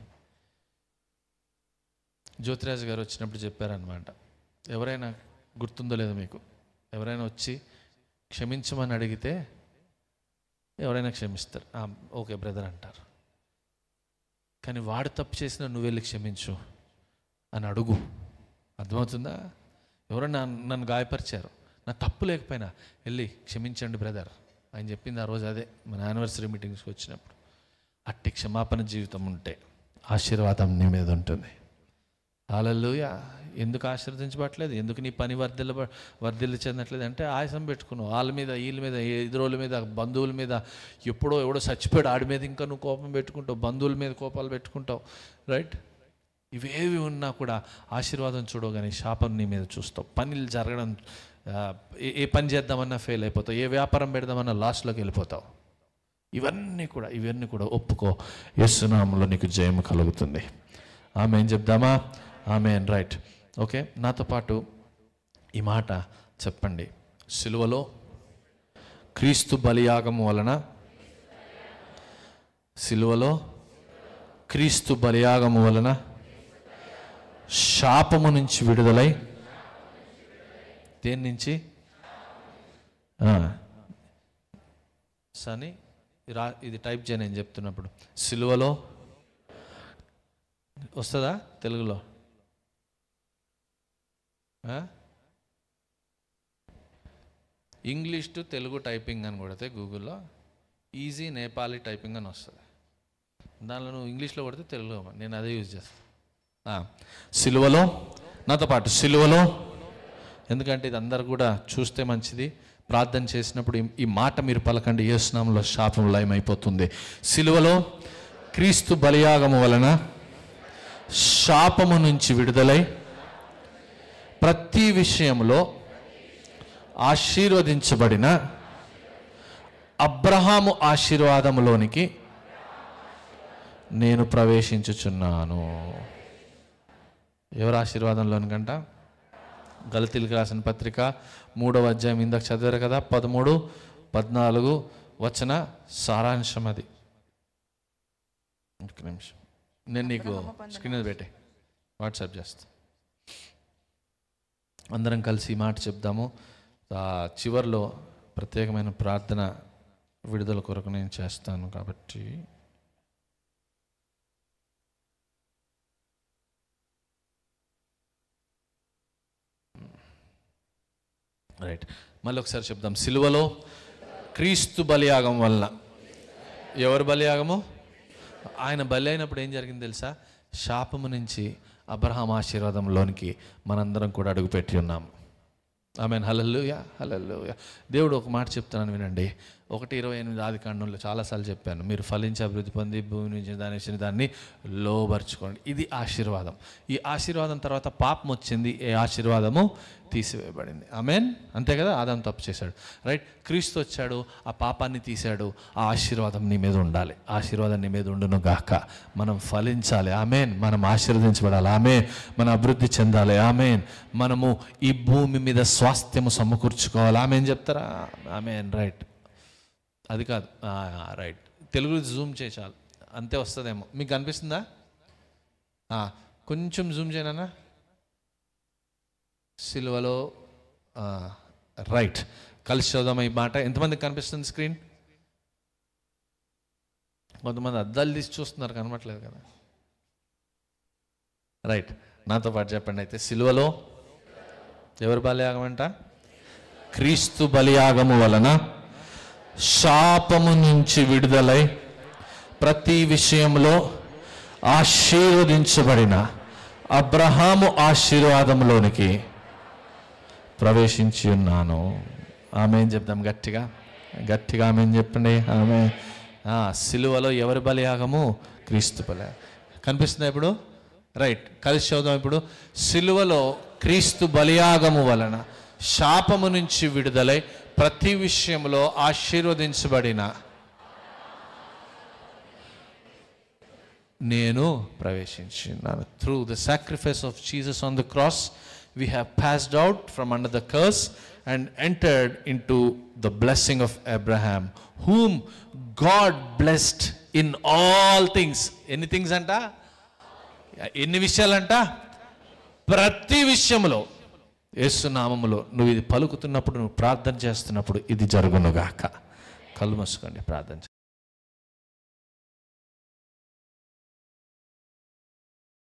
S1: జ్యోతిరాజు గారు వచ్చినప్పుడు చెప్పారనమాట, ఎవరైనా గుర్తుందో లేదో మీకు, ఎవరైనా వచ్చి క్షమించమని అడిగితే ఎవరైనా క్షమిస్తారు, ఓకే బ్రదర్ అంటారు. కానీ వాడు తప్పు చేసినా నువ్వు వెళ్ళి క్షమించు అని అడుగు. అర్థమవుతుందా? ఎవరైనా నన్ను గాయపరిచారు, నా తప్పు లేకపోయినా వెళ్ళి క్షమించండి బ్రదర్ ఆయన చెప్పింది ఆ రోజు అదే మన యానివర్సరీ మీటింగ్స్కి వచ్చినప్పుడు. అట్టి క్షమాపణ జీవితం ఉంటే ఆశీర్వాదం నీ మీద ఉంటుంది. హల్లెలూయా. ఎందుకు ఆశీర్వదించబట్లేదు? ఎందుకు నీ పని వర్ధిల్లు చెందట్లేదు అంటే ఆయాసం పెట్టుకున్నావు. వాళ్ళ మీద, వీళ్ళ మీద, ఎదురోళ్ళ మీద, బంధువుల మీద. ఎవడో చచ్చిపోయాడు ఆడి మీద ఇంకా నువ్వు కోపం పెట్టుకుంటావు, బంధువుల మీద కోపాలు పెట్టుకుంటావు. రైట్. ఇవేవి ఉన్నా కూడా ఆశీర్వాదం చూడవు, కానీ శాపం నీ మీద చూస్తావు. పనులు జరగడం, ఏ పని చేద్దామన్నా ఫెయిల్ అయిపోతావు, ఏ వ్యాపారం పెడదామన్నా లాస్ట్లోకి వెళ్ళిపోతావు. ఇవన్నీ కూడా ఒప్పుకో. యేసు నామములో నీకు జయం కలుగుతుంది. ఆమేన్ చెప్దామా? ఆమేన్. రైట్. ఓకే. నాతో పాటు ఈ మాట చెప్పండి. సిలువలో క్రీస్తు బలియాగము వలన, సిలువలో క్రీస్తు బలియాగము వలన శాపము నుంచి విడుదలై, దేని నుంచి? సని ఇది టైప్ చేయను నేను చెప్తున్నప్పుడు. సిలువలో వస్తుందా తెలుగులో? ఇంగ్లీష్ టు తెలుగు టైపింగ్ అని కొడితే గూగుల్లో ఈజీ నేపాలీ టైపింగ్ అని వస్తుంది. దానిలో నువ్వు ఇంగ్లీష్లో కొడితే తెలుగులో, నేను అదే యూజ్ చేస్తాను. సిలువలో, నాతో పాటు సిలువలో, ఎందుకంటే ఇది అందరు కూడా చూస్తే మంచిది. ప్రార్థన చేసినప్పుడు ఈ మాట మీరు పలకండి, యేసు నామములో శాపం లయమైపోతుంది. సిలువలో క్రీస్తు బలియాగము వలన శాపము నుంచి విడుదలై ప్రతి విషయంలో ఆశీర్వదించబడిన అబ్రహాము ఆశీర్వాదములోనికి నేను ప్రవేశించుచున్నాను. ఎవరు ఆశీర్వాదంలోనికంట? గలతీయులకు రాసిన పత్రిక 3వ అధ్యాయం ఇందాక చదివారు కదా, 13, 14 వచన సారాంశం అది. ఒక నిమిషం, నేను నీకు స్క్రీన్ మీద పెట్టే వాట్సాప్ చేస్తా. అందరం కలిసి ఈ మాట చెప్దాము. చివరిలో ప్రత్యేకమైన ప్రార్థన విడుదల కొరకు నేను చేస్తాను కాబట్టి రైట్. మళ్ళీ ఒకసారి చెప్దాం. సిలువలో క్రీస్తు బలియాగం వల్ల, ఎవరు బలియాగము? ఆయన బలి అయినప్పుడు ఏం జరిగింది తెలుసా? శాపము నుంచి అబ్రహాం ఆశీర్వాదంలోనికి మనందరం కూడా అడుగుపెట్టి ఉన్నాము. ఆమేన్. హల్లెలూయా, హల్లెలూయా. దేవుడు ఒక మాట చెప్తున్నాను వినండి. 1:28 ఆదికాండంలో చాలాసార్లు చెప్పాను, మీరు ఫలించి అభివృద్ధి పొంది భూమి నుంచి దాన్ని లోబర్చుకోండి. ఇది ఆశీర్వాదం. ఈ ఆశీర్వాదం తర్వాత పాపం వచ్చింది, ఏ ఆశీర్వాదము తీసివేయబడింది. ఆమేన్. అంతే కదా, ఆదాము తప్పు చేశాడు, రైట్. క్రీస్తు వచ్చాడు, ఆ పాపాన్ని తీశాడు. ఆ ఆశీర్వాదం నీ మీద ఉండాలి. ఆశీర్వాదం నీ మీద ఉండును గాక. మనం ఫలించాలి. ఆమేన్. మనం ఆశీర్వదించబడాలి. ఆమేన్. మనం అభివృద్ధి చెందాలి. ఆమేన్. మనము ఈ భూమి మీద స్వాస్థ్యము సమకూర్చుకోవాలి. ఆమేన్ చెప్తారా? ఆమేన్. రైట్. అది కాదు, రైట్. తెలుగు జూమ్ చేయి చాలు, అంతే వస్తుందేమో. మీకు కనిపిస్తుందా? కొంచెం జూమ్ చేయనా? సిలువలో, రైట్. కలిసి చదువుదాం ఈ మాట. ఎంతమందికి కనిపిస్తుంది స్క్రీన్? కొంతమంది అద్దాలు తీసి చూస్తున్నారు, కనబట్లేదు కదా. రైట్, నాతో పాటు చెప్పండి అయితే. సిలువలో ఎవరు బలియాగం అంట? క్రీస్తు బలియాగము వలన శాపము నుంచి విడుదలై ప్రతి విషయంలో ఆశీర్వదించబడిన అబ్రహాము ఆశీర్వాదంలోనికి ప్రవేశించి ఉన్నాను. ఆమేన్ చెప్దాం గట్టిగా, గట్టిగా ఆమేన్ చెప్పండి. ఆమె సిలువలో ఎవరి బలియాగము? క్రీస్తు బలియాగం. కనిపిస్తుందా ఇప్పుడు? రైట్, కలిసి చదువుదాం ఇప్పుడు. సిలువలో క్రీస్తు బలియాగము వలన శాపము నుంచి విడుదలై ప్రతి విషయంలో ఆశీర్వదించబడిన నేను ప్రవేశించున్నాను. Through the sacrifice of Jesus on the cross we have passed out from under the curse and entered into the blessing of Abraham, whom God blessed in all things. Any things anta? ఎన్ని విషయాలంట? ప్రతి విషయంలో. యేసు నామములో నువ్వు ఇది పలుకుతున్నప్పుడు, నువ్వు ప్రార్థన చేస్తున్నప్పుడు ఇది జరుగునుగాక. కళ్ళు మూసుకోండి, ప్రార్థన